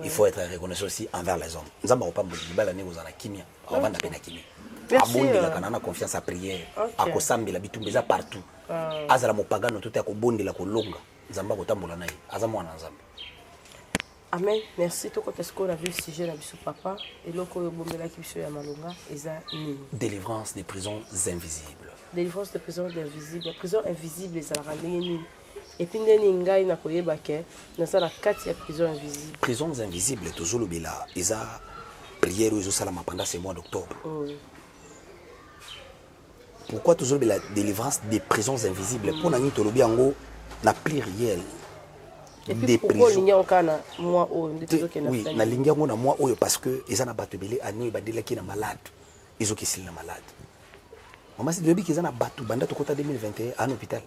il faut être reconnaissant aussi envers les hommes. Nous avons pas confiance à prière, à Kosambela bitumba partout. azala mopagano to te akobondela kolonga nzambe akotambola na ye aza mwana nzambe. Amen. Merci. Tout ce qu'on a vu le sujet de papa et l'autre qui est à Malonga, délivrance des prisons invisibles. Délivrance des prisons invisibles. Les prisons invisibles, ça la rend. Et puis, il y a une prison invisible. Prisons invisibles, toujours le bela. Ils ont prière aux salama pendant ce mois d'octobre. Pourquoi toujours la délivrance des prisons invisibles? Pour nous, tolobi ango na pluriel. Et puis pourquoi il y a encore moi oui, na lingia ngo na moi oyo parce que ils ont battu belé année badela qui na malade. Ils ont qui na malade. Maman c'est depuis qu'ils ont battu banda to kota 2021 à l'hôpital.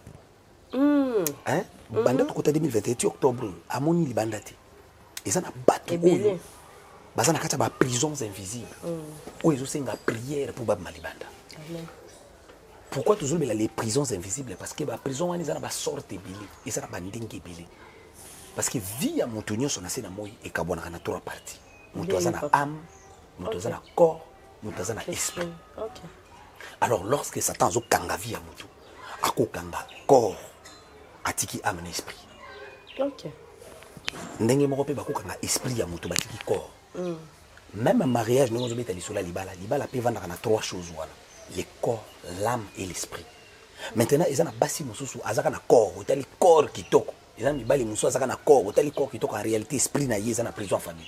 Hein? Banda to kota 2021 tu octobre à moni libandati. Ils ont battu oyo. Bazana kata ba prisons invisibles. Oyo ils ont senga prière pour ba malibanda. Amen. Pourquoi toujours les prisons invisibles? Parce que les prisons ils ont ba sorte belé, ils ont ba ndingi belé. Parce que vie à Montonio son assez na moi et kabona kana trois parties. Montoza na âme, montoza na corps, montoza na esprit. Alors lorsque Satan zo kanga vie à Montou, ako kanga corps, atiki âme et esprit. OK. Ndenge moko pe bako kanga esprit à Montou batiki corps. Même un mariage nous on met à libala peut vendre na trois choses voilà, le corps, l'âme et l'esprit. Maintenant ils ont na basi mususu azaka na corps, otali corps kitoko. Ils ont mis les azaka na corps, otali corps kitoko en réalité esprit na yeza na prison famille.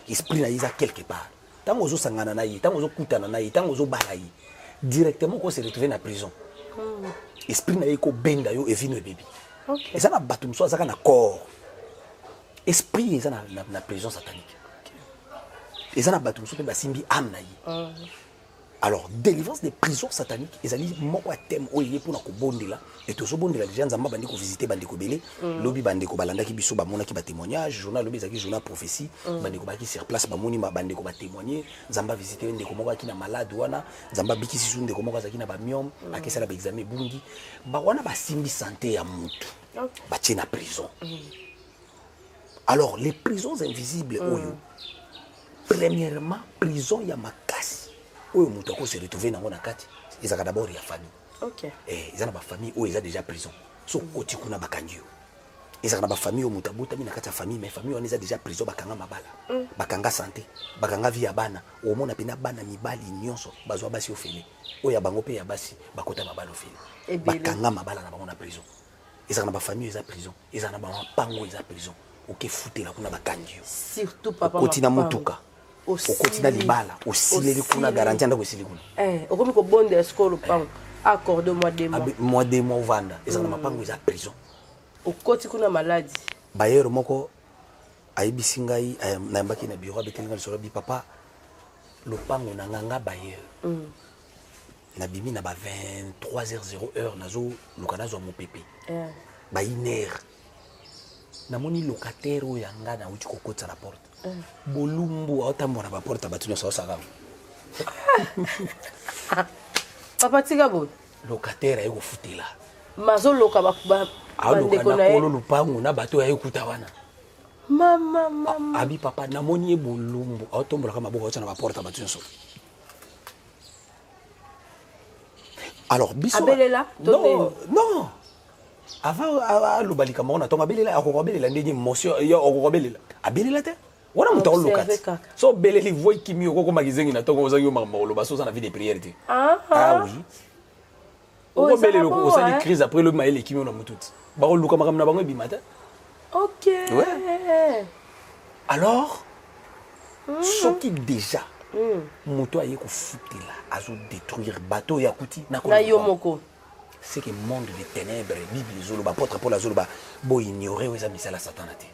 Esprit na yeza quelque part. Tant ozo sangana na yi, tant ozo kutana na yi, tant ozo bala yi. Directement qu'on se retrouve na prison. Esprit na yiko benda yo evino baby. OK. Ils ont na batu mususu azaka na corps. Esprit ils ont na prison satanique. Ils ont na batu mususu pe basimbi âme na yi. Alors, délivrance des prisons sataniques, ils allaient moko thème oye pour na kobondela et to so bondela déjà nzamba bandi ko visiter bandi ko belé lobi bandi ko balanda ki biso ba mona ki ba témoignage journal lobi zaki journal prophétie bandi ko ba ki sur place ba moni ma bandi ko ba témoigner nzamba visiter ndeko moko ki na malade wana nzamba biki sisu ndeko moko zaki na ba myom akesala ba examen bungi ba wana ba simbi santé ya mutu ba tient na prison. Alors les prisons invisibles oyo premièrement prison ya makasi oyo mutu ako se retrouver nango na kati ezaka d'abord ya famille. OK. Ils ont ba famille oyo eza déjà prison. So koti kuna bakangi yo. Ezaka na ba famille oyo mutu abotami na kati ya famille mais famille wana eza déjà prison bakanga mabala. Bakanga santé, bakanga vie ya bana. Omona pena bana mibali nyonso bazwa basi ofele. Oyo bango pe ya basi bakota mabala ofele. Bakanga mabala na bango na prison. Ezaka na ba famille eza prison. Ezaka na ba pango eza prison. OK futela kuna bakangi yo. Surtout papa. Koti na mutuka. Okotina libala osileli kuna garantie ndako esili kuna okomi ko bonde escole pango accord mois de mois ovanda ezana mapango eza prison okoti kuna maladie bayero moko ayebisi ngai nayambaki na bureau abetelinga lisolo bi papa lopango na nganga bayero na bimi na ba 23h00 nazo luka nazo mopepe ba 1h namoni locataire oyo yanga na uti kokotsa la porte bolumbu aotambola ba porte batu nyonso osaka papa tika bo locataire aye kofutela mazo loka ba ndeko na ye lupango na bato aye kuta wana mama abi papa namoni ye bolumbu aotombola ka maboko aotsa na ba porte batu nyonso. Alors biso abelela non avant alobalika moko na tonga abelela akokobelela ndenge motion yo okokobelela abelela te wana mutu akolokati so beleli voi kimi okokoma kizengi na tongo ozangi omaka oloba so oza na vie de prière te oui okobelela osali crise après le mayele kimi ona mutu ti bakoluka makambo na bango ebima te. OK. Ouais. Alors soki déjà mutu aye kofutela azodétruire bateau ya kuti na yo moko c'est que monde des ténèbres bible zoloba apôtre Paul azoloba bo ignorer oza misala Satan te.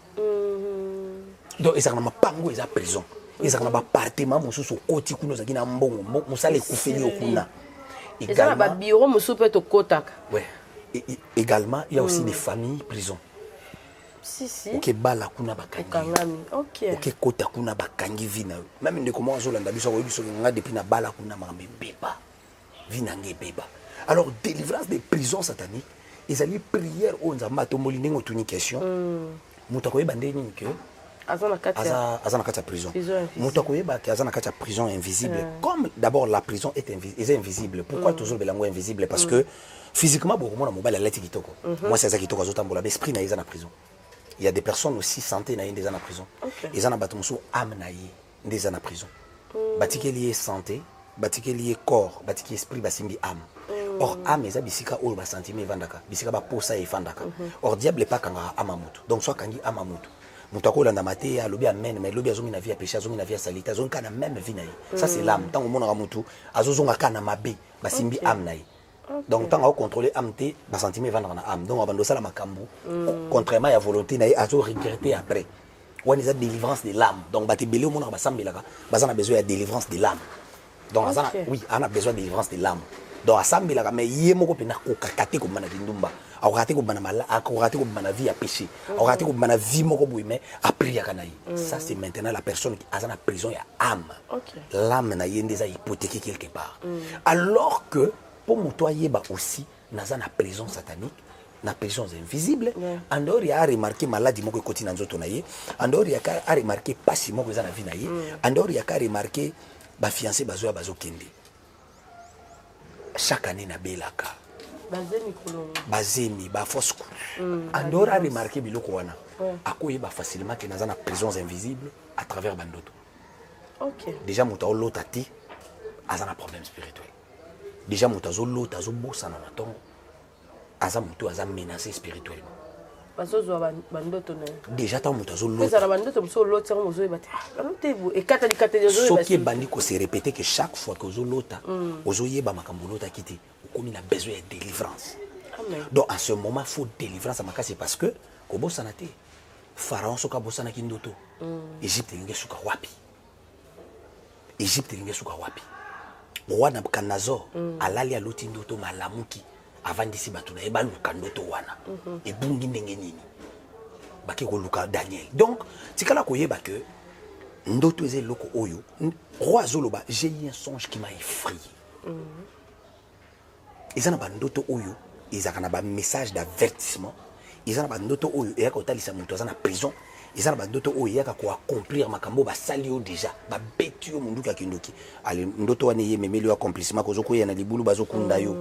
Donc ezaka na mapango eza prison ezaka na bapartement mosusu okoti kuna ozaki na mbongo mosala ekufeli okuna également ba bureau mosusu pe tokotaka. Ouais. Également il y a aussi des familles prison. Si. OK bala kuna bakangi. OK kota kuna bakangi vina. Même ndeko mo azolanda biso ko biso nga depuis na bala kuna makambe beba. Vina ngebeba. Alors délivrance des prisons sataniques ils allaient prière au nzamba tomboli ndenge tuni question. Mutu akoyeba ndenge nini que azana kati ya prison. Mutu akoyeba que azana kati ya prison invisible. Comme d'abord la prison est invisible. Pourquoi toujours belango invisible? Parce que Physiquement, bon, moi, mobile, elle est kitoko. Moi, c'est ça qui toque à mais esprit naïe en prison. Il y a des personnes aussi santé naïe des en prison. Ils en battu âme naïe des en prison. Batiki lié santé, batiki lié corps, batiki esprit, basimbi âme. Or âme eza bisika oyo ba sentiment vandaka, bisika ba posa e fandaka. Or diable pas kanga amamutu. Donc soit kangi amamutu. Mutu akolanda mate ya lobi amen mais lobi azongi na vie ya péché, azongi na vie ya salite, azongi kana même vie na ye. Ça c'est l'âme. Tant au monde mutu azozonga kana mabe, basimbi âme na ye. Donc tant à contrôler âme te, ba sentiment vandaka na âme. Donc abando sala makambu. Contrairement à la volonté na ye azo regretter après. On a délivrance de l'âme. Donc ba te belé au monde ba sambelaka, ba a besoin de délivrance de l'âme. Donc oui, on a besoin de délivrance de l'âme. Donc asambelaka mais yé moko pena ko kakate ko bana dindumba akokate ko bana mala akokate ko bana vie à péché akokate ko bana vie moko boui mais a priya kana yi. Ça c'est maintenant la personne qui a en prison ya âme. L'âme na yende za hypothéquée quelque part. Alors que pour mutoyer ba aussi na za na prison satanique na prison invisible en dehors ya remarquer maladie moko ekoti na nzoto na ye en dehors ya ka remarquer pasi moko za na vie na ye en dehors ya ka remarquer ba fiancé bazo kende. Chaque année na belaka bazemi ba fosco andora remarquer biloko wana akoyeba facilement que naza na prisons invisibles à travers bandoto. Déjà muta lota ti azana problème spirituel, déjà muta lota bossa na matongo aza mutu aza menacé spirituellement. Déjà tant muta ce qui est bandit qu'on s'est répété que chaque fois que vous lota ozoyeba makambo lota kiti comme il a besoin de délivrance. Donc en ce moment il faut délivrance à makasi parce que kobosa na te pharaon soka bosa na kindoto Égypte linge suka wapi Égypte linge suka wapi roi Nabucodonosor alali aloti ndoto malamuki avant d'ici batuna eba luka ndoto wana ebungi ndenge nini baki ko luka Daniel. Donc tikala koyeba que ndoto eze loko oyo roi Zoloba j'ai eu un songe qui m'a effrayé. Ils ont un ndoto oyo ils ont un message d'avertissement. Ils ont un ndoto oyo et ka talisa mutu za na prison. Ils ont un ndoto oyo ya ka ko accomplir makambo ba salio déjà ba betio mundu ka kindoki ale ndoto wane ye memeli accomplissement ko zoko ya na libulu bazo kunda yo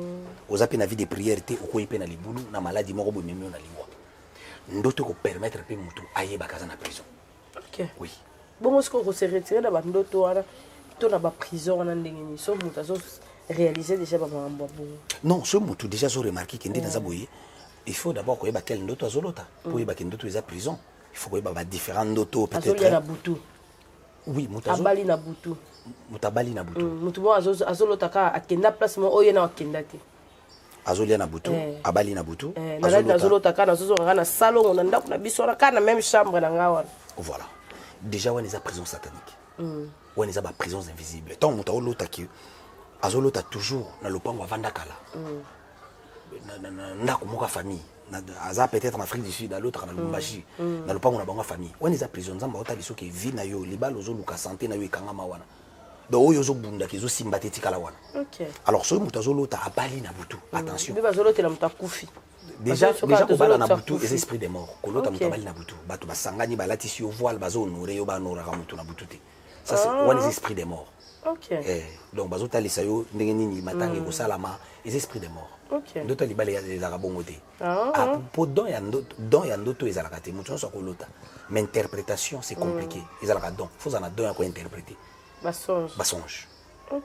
ozape na vie de prière te okoyi pe na libulu na maladie moko bo memeli na liwa ndoto ko permettre pe mutu ayeba kaza na prison. Oui. Bon est-ce qu'on se retire da ndoto wana to na ba prison wana ndenge ni so mutu azo réaliser déjà ba mambo bo. Non, ce mutu déjà zo remarquer que ndina za boye il faut d'abord koyeba quel ndoto azolota pour yeba que ndoto eza prison. Il faut qu'il y ait différents ndoto peut-être. Azoli na butu. Oui, abali na butu. Mutabali na butu. Mutu bo azolota ka akenda place mo oyo na akenda te. Azoli na butu, abali na butu. Azolota ka na zozo na salon na ndako na biso na ka na même chambre na ngawa. Voilà. Déjà on est à prison satanique. On est à prison invisible. Tant muta olota ki azolota toujours na lopango avanda kala. Na kumoka famille. Aza peut-être en Afrique du Sud, à l'autre en Lubumbashi, dans le pas on a bonne famille. On est à prison, on a dit que vie na yo, les balles aux luka santé na yo kangama wana. Donc yo zo bunda ki zo sympathique la wana. Alors ce mutazo lota abali na butu. Attention. Mais bazolo te la mutakufi. Déjà ko bala na butu les esprits des morts. Ko lota mutabali na butu. Bato basangani balati si yo voile bazo honorer yo ba honora ka mutu na butu te. Ça c'est on les esprits des morts. Donc bazo talisa yo ndenge nini matangi ko salama les esprits des morts. Ndoto libale ya za bongote. Pour don ya ndoto ezalaka te mutu so ko lota. Mais interprétation c'est compliqué. Ezalaka don. Faut en a don ya ko interpréter. Basonge.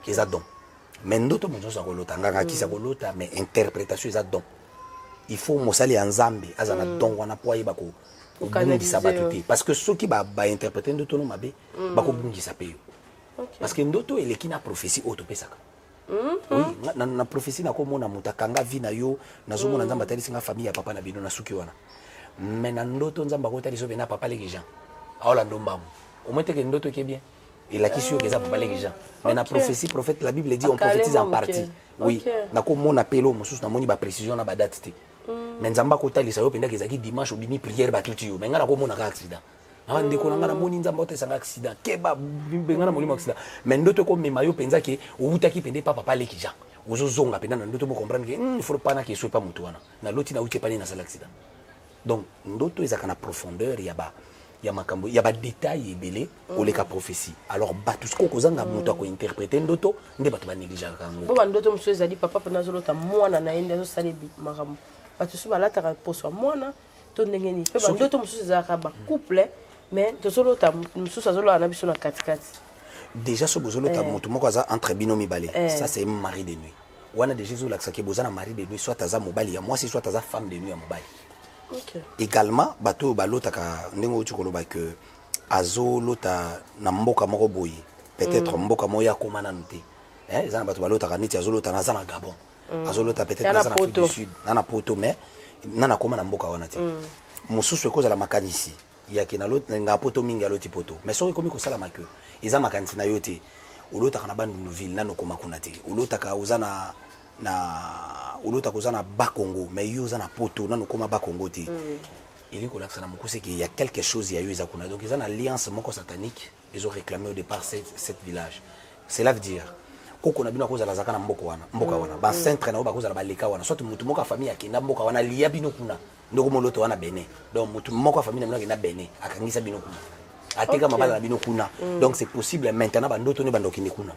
Eza don. Mais ndoto mutu so ko lota nganga kisa ko lota mais interprétation eza don. Il faut mosali nzambe azana don wana po yeba ko bungisa batuté parce que ceux qui ba interpréter ndoto no mabe ba ko bungisa pe yo. Parce que ndoto elekina prophétie autopesaka. Oui, na prophétie na ko mona mutakanga vi na yo nazomona nzamba tali singa famille ya papa na bino na suki wana. Mais na ndoto nzamba ko tali so bena papa leki Jean. Aola ndombamu. Au moins que ndoto qui est bien. Et la question que ça papa leki Jean. Mais na prophétie prophète la Bible dit on prophétise en partie. Oui, na ko mona pelo mususu na moni ba précision na ba date te. Mais nzamba ko tali sa yo penda kezaki dimanche ou bini prière ba tuti yo. Mais ngana ko mona ka accident. Avant de ko ngana moni nzamba ote sanga accident. Keba ngana moni accident. Mais ndoto ko mema yo penza ke outaki pende papa leki Jean. Ozozonga penda ndoto mo comprendre que il faut pas na ke soit pas mutu wana. Na loti na uti pa ni na sala accident. Donc ndoto ezaka na profondeur ya ba ya makambo ya ba détail ebele oleka prophétie alors bato siko kozanga moto ko interpréter ndoto nde bato ba négliger kango bo bandoto mosusu ezali papa mpona azolota mwana na ye nde azosala makambo bato so balataka poso ya mwana to ndenge nini mpe bandoto mosusu ezalaka bacouple mais tozolota mosusu azolola na biso na katikati déjà so bozolota moto moko aza entre bino mibale ça c'est mari de nuit wana déjà ezolakisa ke bozana mari de nuit soit aza mobali ya mwasi soit aza femme de nuit ya mobali. Okay. Également bato balotaka ndenge uti koloba que azolota na mboka moko boye peut-être mboka moya koma nanu te ezana bato balotaka neti azolota na zana Gabon azolota peut-être na zana Afrique du Sud na poto mais nana koma na mboka wana te mosusu ekozala makanisi yaki na lot nga poto mingi aloti poto mais soki komi kosala make eza makanisi na yo te olotaka na bandu ville nano koma kuna te olotaka ozana na ulota kozana Bakongo mais yo za na poto nano koma Bakongo te il ko laksa na mokuse qu'il y a quelque chose ya yo eza kuna donc ils ont une alliance moko satanique ils ont réclamé au départ cette village cela veut dire koko na bino kozala zaka na mboka wana ba centre na ba kozala ba leka wana soit mutu moko famille akenda mboka wana liya bino kuna ndoko moloto wana bene donc mutu moko famille na bino akenda bene akangisa bino kuna ateka mabala na bino kuna donc c'est possible maintenant ba ndoto ne bandoki ni kuna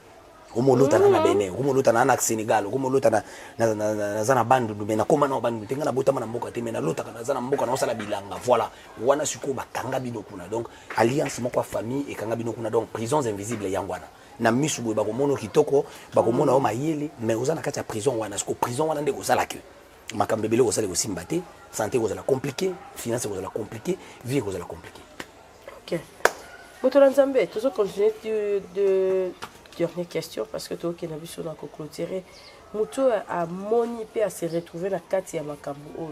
umolota na Benin umolota na Sénégal umolota na zana bandu mena koma na bandu tenga na botama na mboka te mena lota na zana mboka na osala bilanga voilà wana siko bakanga bino kuna donc alliance moko famille et kanga bino kuna donc prisons invisibles yangwana na misu boy bakomono kitoko bakomona o mayele mais ozana kati ya prison wana siko prison wana ndeko sala que makambe bele ko sala ko simbate santé ko sala compliqué finance ko sala compliqué vie ko sala compliqué. OK Motola Nzambe toujours continuer de dernière question parce que toi qui n'as vu sur la clôturer moto a moni pe à se retrouver na kati ya makambo o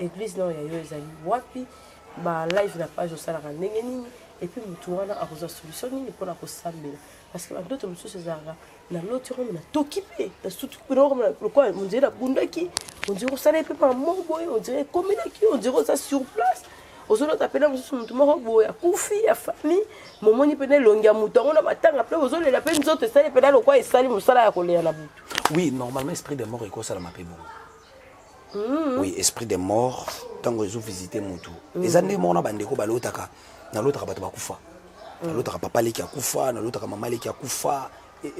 église non ya yo ezali wapi ba live na page osala ka ndenge nini et puis moto wana akoza solution nini pona ko sambela parce que bandoto mosusu ezalaka na lotiro na tokipe na surtout pour le quoi on dirait la bundaki on dirait osala pe pa moboy on dirait communaki on dirait ça sur place ozolo tapela mosusu mutu moko boye akufi ya famille momoni pene longia mutu ngo na matanga pe ozolo la pe nzoto esali pena lokwa esali musala ya kolela na butu. Oui, normalement esprit de mort eko sala mape bon. Oui, esprit de mort tango ezo visiter mutu. Ezande mona bandeko balotaka na lotaka bato bakufa. Na lotaka papa leki akufa, na lotaka mama leki akufa.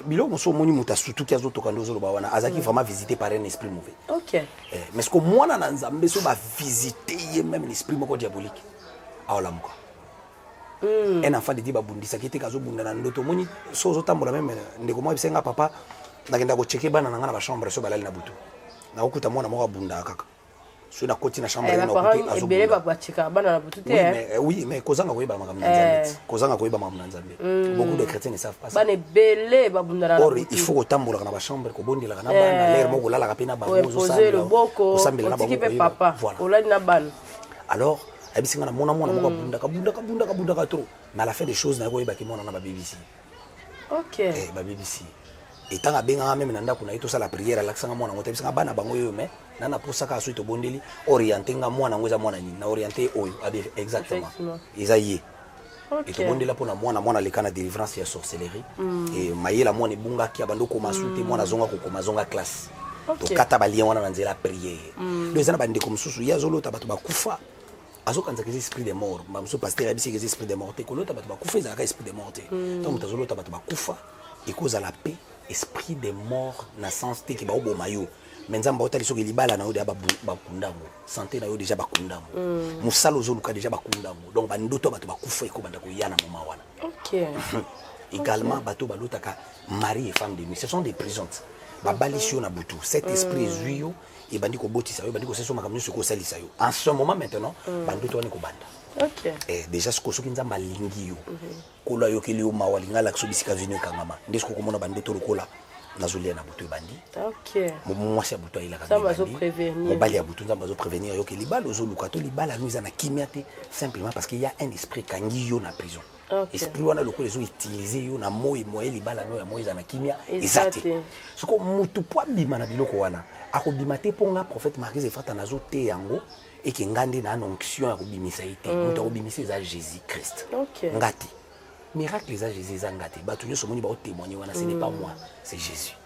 Bilo moso moni muta surtout ki azotoka ndozo lo bawana azaki vraiment visité par un esprit mauvais. OK. Mais ce que moi na Nzambe so ba visiter même l'esprit moko diabolique. Aola muka. Un enfant de diba bundisa ki te kazo bunda na ndoto moni so zo tambola même ndeko mo bisenga papa nakenda ko checker bana ngana ba chambre so balali na butu. Na okuta mwana moko bunda kaka. So na koti na chambre na okuti azo bele ba cheka bana na butu te. Oui, mais kozanga ko yeba makambo Nzambe. Kozanga ko yeba makambo Nzambe. Beaucoup de chrétiens ne savent pas ça. Bana bele ba bunda na butu. Il faut ko tambola na ba chambre ko bondela na bana l'air moko lala ka pena ba bozo sambela. Le boko. Sambela na ba papa. Olali na bana. Alors abisinga na mona moko bunda trop mais à la fin des choses na ko yeba ki mona na ba BBC. OK. Ba BBC. Et tant à benga même na ndako na ito sala prière la kisanga mona ngote bisanga bana bango yo mais nana posaka aso ito bondeli orienter nga mwana ngoza mwana ni na orienter oyo abi exactement izaye. Et to bondela pona mwana lekana délivrance ya sorcellerie et mayela mwana bunga ki abando ko masute mwana zonga ko mazonga classe. To kata ba lien wana na nzela prière. Donc ça na bande comme susu ya zolo ta bato bakufa azo kanza que esprit de mort mamso pasteur abisi que esprit de mort te kolota bato bakufa za ka esprit de mort te donc tazolo ta bato bakufa et cause à la paix esprit de mort na sens te ki ba obo mayo menzamba otali soki libala na yo de bakundango santé na yo déjà bakundango musalo zoluka déjà bakundango donc bandoto bato bakufa iko banda ko yana moma wana. OK. Également bato balotaka mari et femme de nuit ce sont des prisonniers babalisio na butu cet esprit zuyo et bandi ko botisa yo bandi ko seso makamno ko salisa yo en ce moment maintenant bandoto wana ko banda. OK. Déjà ce ko soki nzamba lingi yo kola yo kili yo mawalinga la kubisika vino kangama ndesko ko mona bandoto lokola nazulia na butu bandi. OK. Moi c'est butu ila ça va zo prévenir mobali ya butu nzamba zo prévenir yo ke libala zo lukato libala nous na kimiate simplement parce qu'il y a un esprit kangi yo na prison. Okay. Esprit wana lokolo zo utiliser yo na moyi moyi libala no ya moyi za na kimia ezate soko mutu po bima na biloko wana akobima te ponga prophète Marie Efrata nazo te yango et que ngande na onction ya kobimisa ite mutu akobimisa za Jésus Christ. OK. Ngati miracle za Jésus za ngati batu nyoso moni ba témoigner wana ce n'est pas moi c'est Jésus.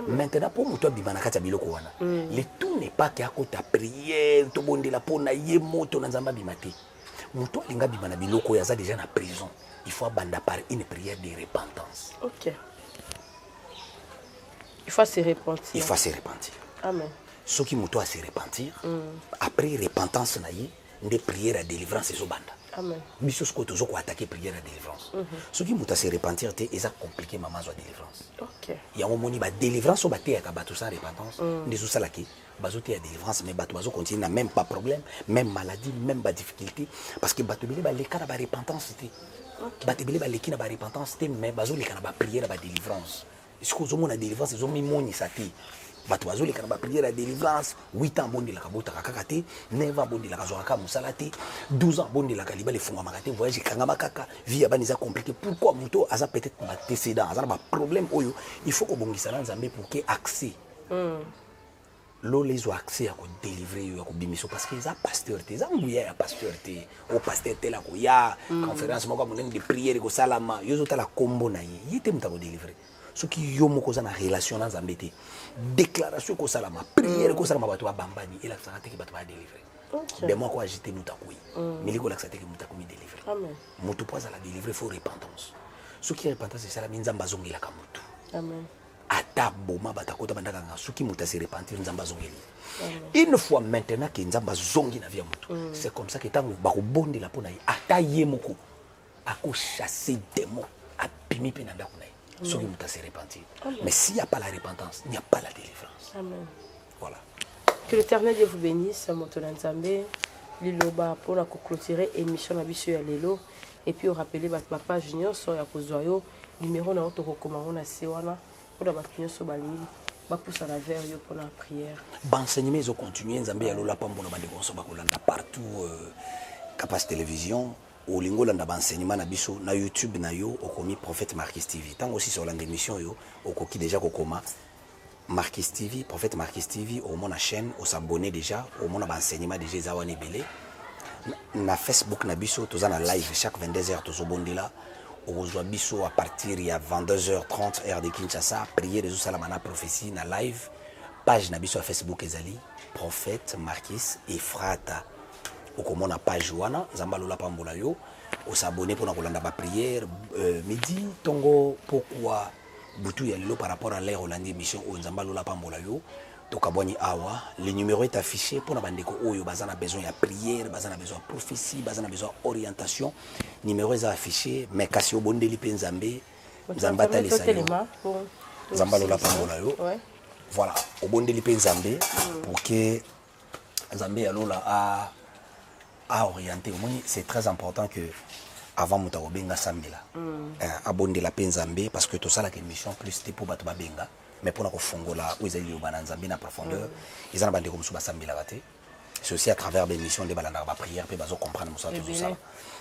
Maintenant pour mutu abima na kati ya biloko wana le tout n'est pas que akota prière to bondela pona ye moto na nzamba bimate moto alinga bima na biloko oyo aza déjà na prison il faut abanda par une prière de repentance. Ok. Il faut se repentir. Il faut se repentir. Amen. Soki moto a se repentir après repentance na ye nde prière ya délivrance ezobanda. Amen. Biso sikoyo tozo koatake prière ya délivrance. Soki moto a se repentir te eza compliqué mama azwa délivrance. Ok. yango moni badélivrance oyo bateyaka bato sans repentance nde ezosalaki bazoteya délivrance mais bato bazocontinue na même pas problème même maladie même badifficulté parce que bato ebele baleka na barepentance te bato ebele baleki na barepentance te mais bazoleka na baprière ya badélivrance sikoyo ozomona délivrance ezomimonisa te bato bazoleka na baprière ya délivrance 8 ans abondelaka botaka kaka te 9 ans abondelaka zwaka mosala te 12 ans abondelaka libala efungwamaka te voyage ekangama kaka vie ya bana eza compliqué pourquoi moto aza peut-être batécédent aza na baproblème oyo il faut kobongisa na nzambe pour ke accès lola ezwa accès ya kodélivre yo ya kobimiso parce que eza pasteur te eza nguya ya pasteur te o pasteur tela koya conférence moko ya monene de prière ekosalama yo ozotala kombo na ye te moto akodélivre soki yo moko oza na relation na nzambe te déclaration ekosalama prière ekosalama bato babambani elakisaka teke bato badélivre be moko agite moto akoyi miliko elakisa teke moto akomi délivre moto po azala délivre faut repentance soki repentance esalami nzambe azongelaka motu ata boma bato akota bandakanga soki moto ase repentir nzambe azongeli une fois maintenant ke nzambe azongi na vie ya motu c'est comme ça ke ntango bakobondela mpo na ye ata ye moko akochasse démon abimi mpe na ndako na ye soki moto ase repentir mais s'il n'y a pas la repentance il n'y a pas la délivrance. Amen. Voilà. Que l'Éternel Dieu vous bénisse Motola Nzambe liloba pour la clôturer émission na biso ya lelo et puis rappeler votre page nyonso ya kozwa yo numéro na auto recommandation na sewana pour la battu nyonso balingi ba poussa la vers yo pour la prière. Enseignement ils ont continué nzambe ya lola pambo na bande konso bakolanda partout Capas télévision au lingolanda ba enseignement na biso na YouTube na yo okomi prophète Marquis TV tant aussi sur l'émission yo okoki déjà kokoma Marquis TV, prophète Marquis TV, au mon chaîne, au s'abonner déjà, au mon enseignement déjà zawane belé. Na Facebook na biso, tous en live chaque 22h tous au bondi là. Au zoa biso à partir il y a 22h30 heure de Kinshasa, prier les salamana prophétie na live. Page na biso à Facebook ezali prophète Marquis Efrata. Au comment na page wana, zambalola pambola yo, au s'abonner pour na kolanda ba prière midi tongo pourquoi Boutou ya lelo par rapport à l'air Hollande émission au Nzamba Lola Pambola yo tokabwani awa le numéro est affiché pour na bandeko oyo bazana besoin ya prière bazana besoin de prophétie bazana besoin orientation numéro est affiché mais kasi obondeli pe Nzambe Nzamba talisa yo Nzamba Lola Pambola yo voilà obondeli pe Nzambe pour que Nzambe ya Lola a orienté c'est très important que avant muta obenga sambela abonde la penzambe parce que tout ça la émission plus c'était pour bato babenga mais pour na kofongola ezali yobana nzambe na profondeur ils en bande comme sous basambela raté c'est aussi à travers des missions de balanda ba prière pe bazo comprendre ça tout ça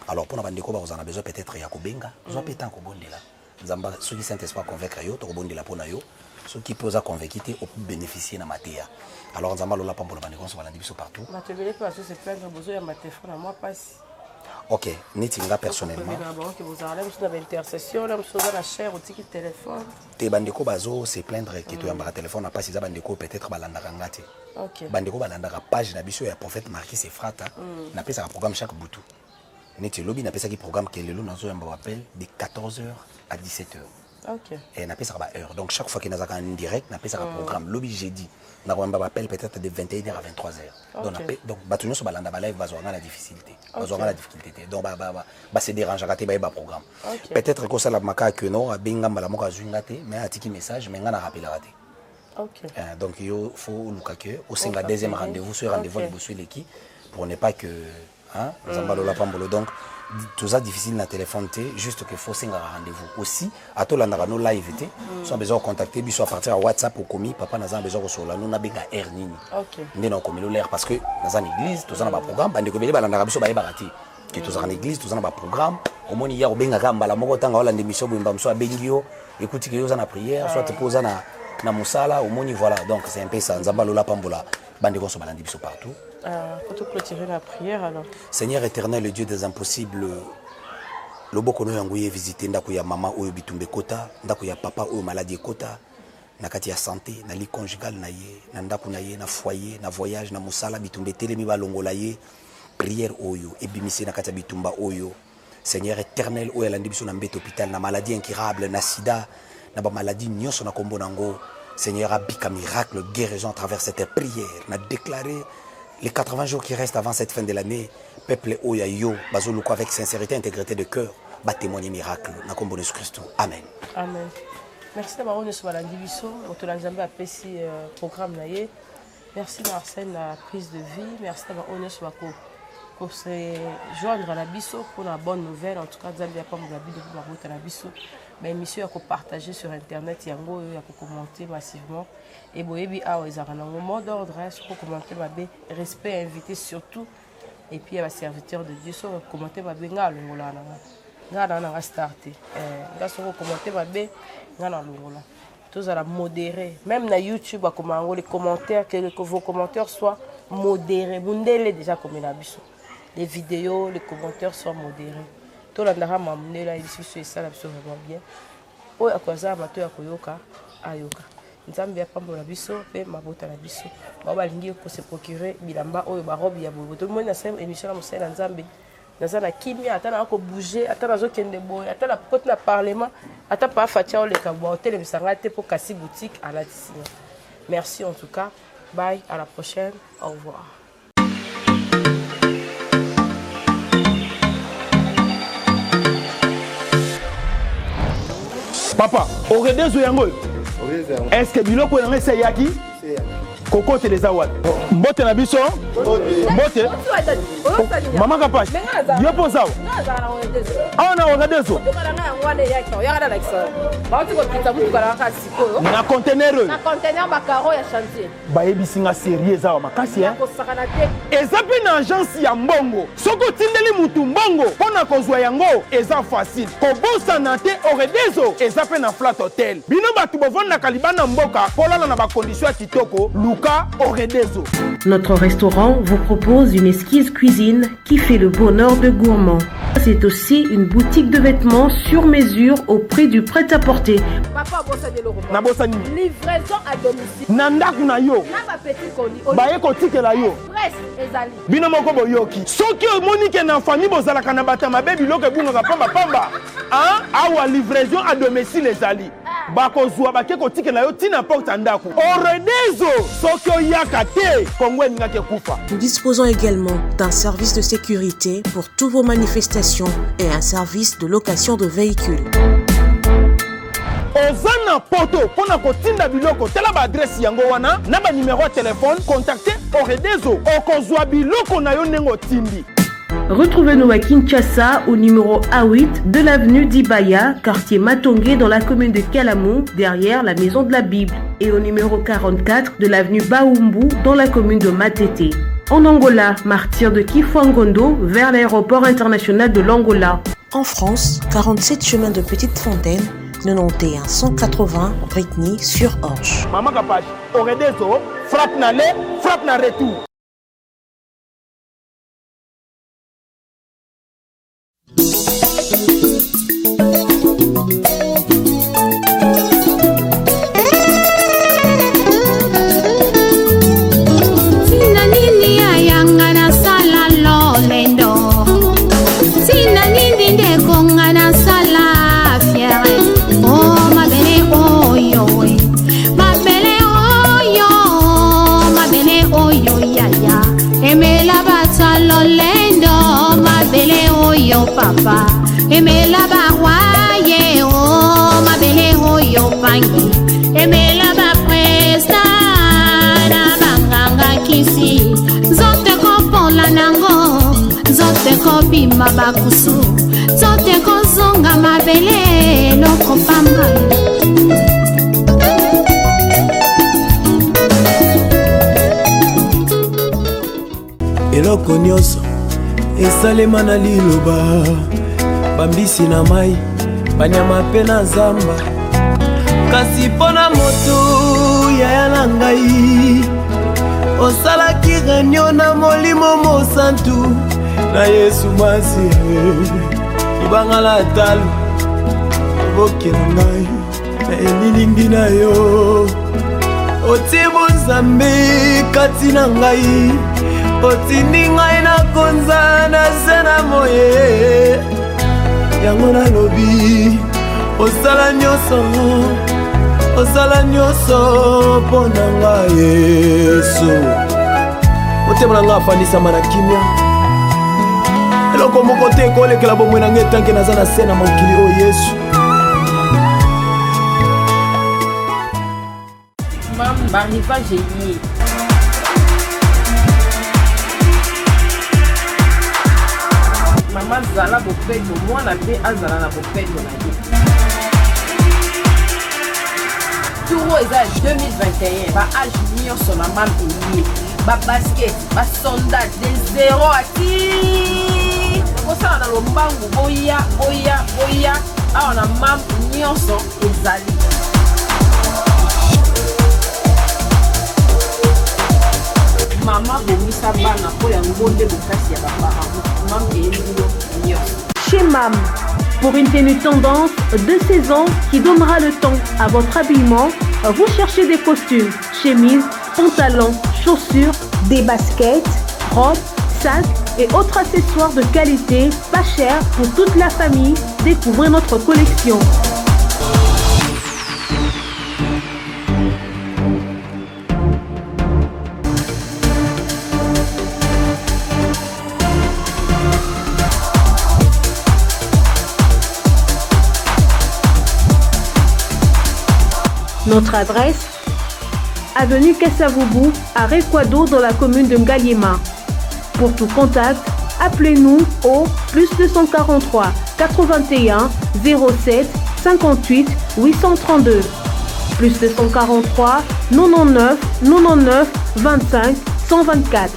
alors pour na bande ko ba on a besoin peut-être ya kobenga zo peut tant ko bondela nzamba ceux qui Saint-Esprit convaincre yo to bondela pona yo ceux qui posent à convaincre au bénéficier na matéria alors nzamba lola pambola bande ko so balandi biso partout matebele parce que c'est plein de besoin ya ma téléphone à moi passe. Ok, Nitinga personnellement. Que vous allez dans l'intercession, là, vous avez la chair au ticket téléphone. Te bandeko bazo se plaindre que tu as un téléphone n'a pas si ça bandeko peut-être balanda ngati. Ok. Bandeko balanda page na biso ya prophète Marquis Efrata na pesa un programme chaque boutou. Neti lobby na pesa qui programme que lelo nazo yamba appel de 14h à 17h. Ok. Et na pesa ba heure. Donc chaque fois qu'il y a un direct na pesa un programme lobby jeudi. Na ko yamba appel peut-être de 21h à 23h. Donc batunyo so balanda ba live bazo la difficulté. Bazo la difficulté. Donc ba se dérange raté ba programme. Peut-être que ça la maka que non benga mala moko azwinga te mais atiki message mais nga na rappel raté. Ok. Donc il faut lukake au singa deuxième rendez-vous sur rendez-vous de bossu leki pour ne pas que hein zambalola pambolo donc tout ça difficile na téléphone té juste que faut singa rendez-vous aussi à to landaka no live té soit besoin de contacter biso à partir de WhatsApp ou komi papa naza besoin de sola no na benga air nini OK ndena komi l'air parce que naza église tout ça na ba programme bande ko bele balandaka biso ba yebakati que tout ça en église tout ça na ba programme au moni ya benga kamba la moko tanga wala ndemiso bimba mso abengio écoute que yo za na prière soit te posa na musala au moni voilà donc c'est un peu ça nzambalola pambola bande ko so balandi biso partout. Pour te clôturer la prière alors. Seigneur éternel, le Dieu des impossibles, le bokono yangoye visiter ndako ya mama oyo bitumbe kota, ndako ya papa oyo maladie kota, na kati ya santé, na li conjugal na ye, na ndako na ye, na foyer, na voyage, na musala bitumbe telemi balongola ye, prière oyo ebimisi na kati ya bitumba oyo Seigneur éternel oyo alandi biso na mbete hôpital na maladie incurable na sida na ba maladie nyonso na kombo nango Seigneur abika miracle guérison à travers cette prière na déclaré les 80 jours qui restent avant cette fin de l'année peuple oyo yo bazoluko avec sincérité intégrité de cœur ba témoigner miracle na kombo de Jésus Christ. Amen. Amen. Merci d'avoir reçu la division autour de Nzambe apesi programme na ye. Merci Marcel la prise de vie, merci d'avoir reçu pour se joindre à la biso pour la bonne nouvelle. En tout cas, Nzambe a pas mon habit de la route à la biso. Mais émission à partager sur internet, yango à commenter massivement et boyebi a aux arana au mot d'ordre sur commenter ma bé respect invité surtout et puis à serviteur de Dieu sur commenter ma bé ngalongola ngana na starter ngaso commenter ma bé ngana longola tous à la modérer même na YouTube à comment les commentaires que vos commentaires soient modérés bundele déjà comme la biso les vidéos les commentaires soient modérés tout la ndara mamne la discussion ça la biso vraiment bien o akoza mato ya koyoka ayoka Nzambe apambo la biso pe mabota la biso ba balingi ko se procurer bilamba oyo ba robe ya bobo tout le monde na sem émission na mosala Nzambe nazana kimia atana ko bouger atana zo kende boy atana côté na parlement ata pa fatia le kabo hôtel misanga te pour kasi boutique à la Disney. Merci en tout cas, bye, à la prochaine, au revoir. Papa, aurait des yango. Est-ce que biloko yango c'est yaki? Koko teleza wat. Mbote na biso? Mbote. Mama kapash. Yo posa. Ah na oredezo. Na conteneur. Na conteneur bakaro ya chantier. Ba ebisinga sérieux za makasi hein. Ezape na agence ya mbongo. Soko tindeli mutu mbongo pona kozwa yango eza facile. Kobosa na te oredezo ezape na flat hotel. Bino batu bovanda kalibana mboka polala na ba condition ya kitoko. Notre restaurant vous propose une exquise cuisine qui fait le bonheur de gourmands. C'est aussi une boutique de vêtements sur mesure au prix du prêt-à-porter. Livraison à domicile. Nandaku na yo. Na petit colis. Baye kotike la yo. Express ezali. Bino moko boyoki. Soki omoni na famille bozala kana batama baby loke bunga pamba pamba. Hein? Awa livraison à domicile ezali. Bakozwa bake kotike la yo tina porte ndaku. Oredezo soki oyaka te Kongo ngake kufa. Nous disposons également d'un service de sécurité pour toutes vos manifestations et un service de location de véhicules. Ozana poto pona kotinda biloko tela ba adresse yango wana na ba numéro de téléphone contactez Oredezo okozwa biloko na yo nengo tindi. Retrouvez-nous à Kinshasa au numéro A8 de l'avenue d'Ibaya, quartier Matongé dans la commune de Kalamou, derrière la maison de la Bible, et au numéro 44 de l'avenue Baoumbu dans la commune de Matete. En Angola, martyr de Kifwangondo vers l'aéroport international de l'Angola. En France, 47 chemin de Petite Fontaine, 91 180 Britney sur Orge. Maman Kapache, Oredezo, frappe na le, frappe na retour. Papa, emela barwaye o mabele hoyo pangi, emela ba presta na banganga kisi, zote ko pola nango, zote ko bima bakusu, zote ko zonga mabele loko pamba. Eloko nyonso esalema na liloba bambisi na mai banyama pe na zamba kasi mpona moto yaya na ngai osalaki réunion na molimo mosantu na Yesu masi libanga la talo oboke na ngai na elilingi na yo otie bonzambe kati na ngai otindi ngai nakonza na se na moye yango nalobi osala nyonso mpo na ngai Yesu motema na ngai afanisama na kimia eloko moko te ekolekela bomoi na ngai etanke naza na se na mokili oyo Yesu barivage ye mama zala bopeto mwana mpe azala na bopeto na ye turo eza 2021 baage nyonso na mame elie babasket basondage de 0 ati kosala na lombangu boya awa na mame nyonso ezali mama bomisa bana mpo yango nde bokasi ya baparent mame eyelilo nyonso Chez MAM, pour une tenue tendance de saison qui donnera le ton à votre habillement, vous cherchez des costumes, chemises, pantalons, chaussures, des baskets, robes, sacs et autres accessoires de qualité, pas cher pour toute la famille. Découvrez notre collection. Notre adresse, avenue Kassavoubou, à Rekwado dans la commune de Ngaliema. Pour tout contact, appelez-nous au +243 81 07 58 832. +243 99 99 25 124.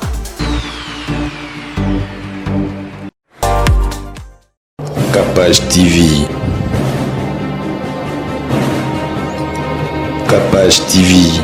Capage TV. Capage TV.